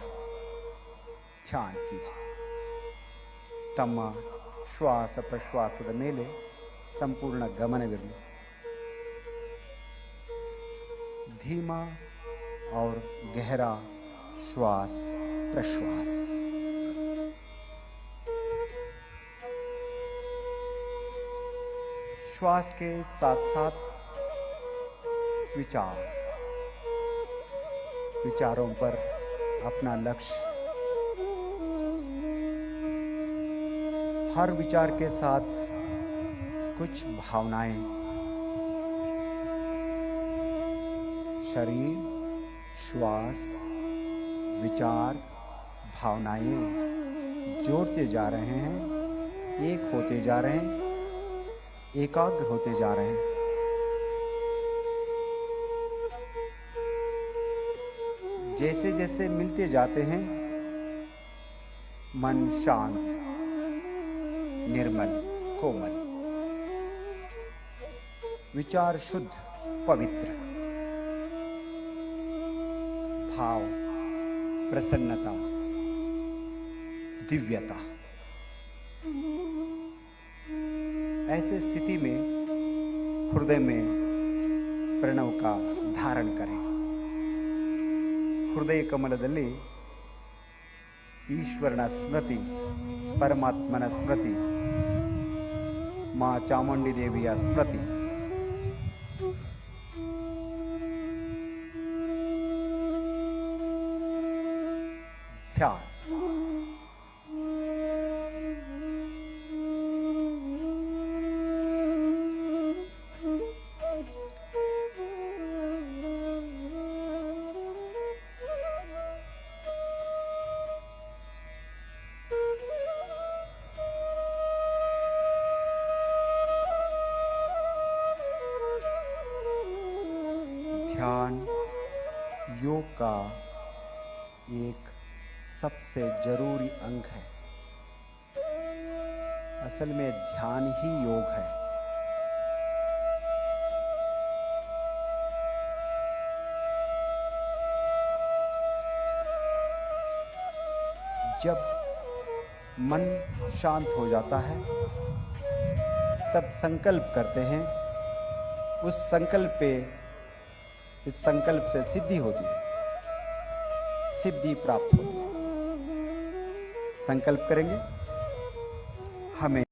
ध्यान कीजिए। तಮ್ಮ ಶ್ವಾಸ ಪ್ರಶ್ವಾಸದ ಮೇಲೆ ಸಂಪೂರ್ಣ ಗಮನವಿರಲಿ। धीमा और गहरा श्वास प्रश्वास। श्वास के साथ साथ विचारों पर अपना लक्ष्य, हर विचार के साथ कुछ भावनाएं, शरीर, श्वास, विचार, भावनाएं जोड़ते जा रहे हैं, एक होते जा रहे हैं, एकाग्र होते जा रहे हैं। जैसे जैसे मिलते जाते हैं, मन शांत, निर्मल, कोमल, विचार शुद्ध, पवित्र, भाव प्रसन्नता, दिव्यता। ऐसे स्थिति में हृदय में प्रणव का धारण करें। हृदय कमलದಲ್ಲಿ ಈಶ್ವರನ ಸ್ಮೃತಿ, ಪರಮಾತ್ಮನ ಸ್ಮೃತಿ, ಮಾ ಚಾಮುಂಡಿ ದೇವಿಯ ಸ್ಮೃತಿ, ध्यान। ध्यान योग का एक सबसे जरूरी अंग है। असल में ध्यान ही योग है। जब मन शांत हो जाता है तब संकल्प करते हैं, इस संकल्प से सिद्धि होती है, सिद्धि प्राप्त होती है। संकल्प करेंगे, हमें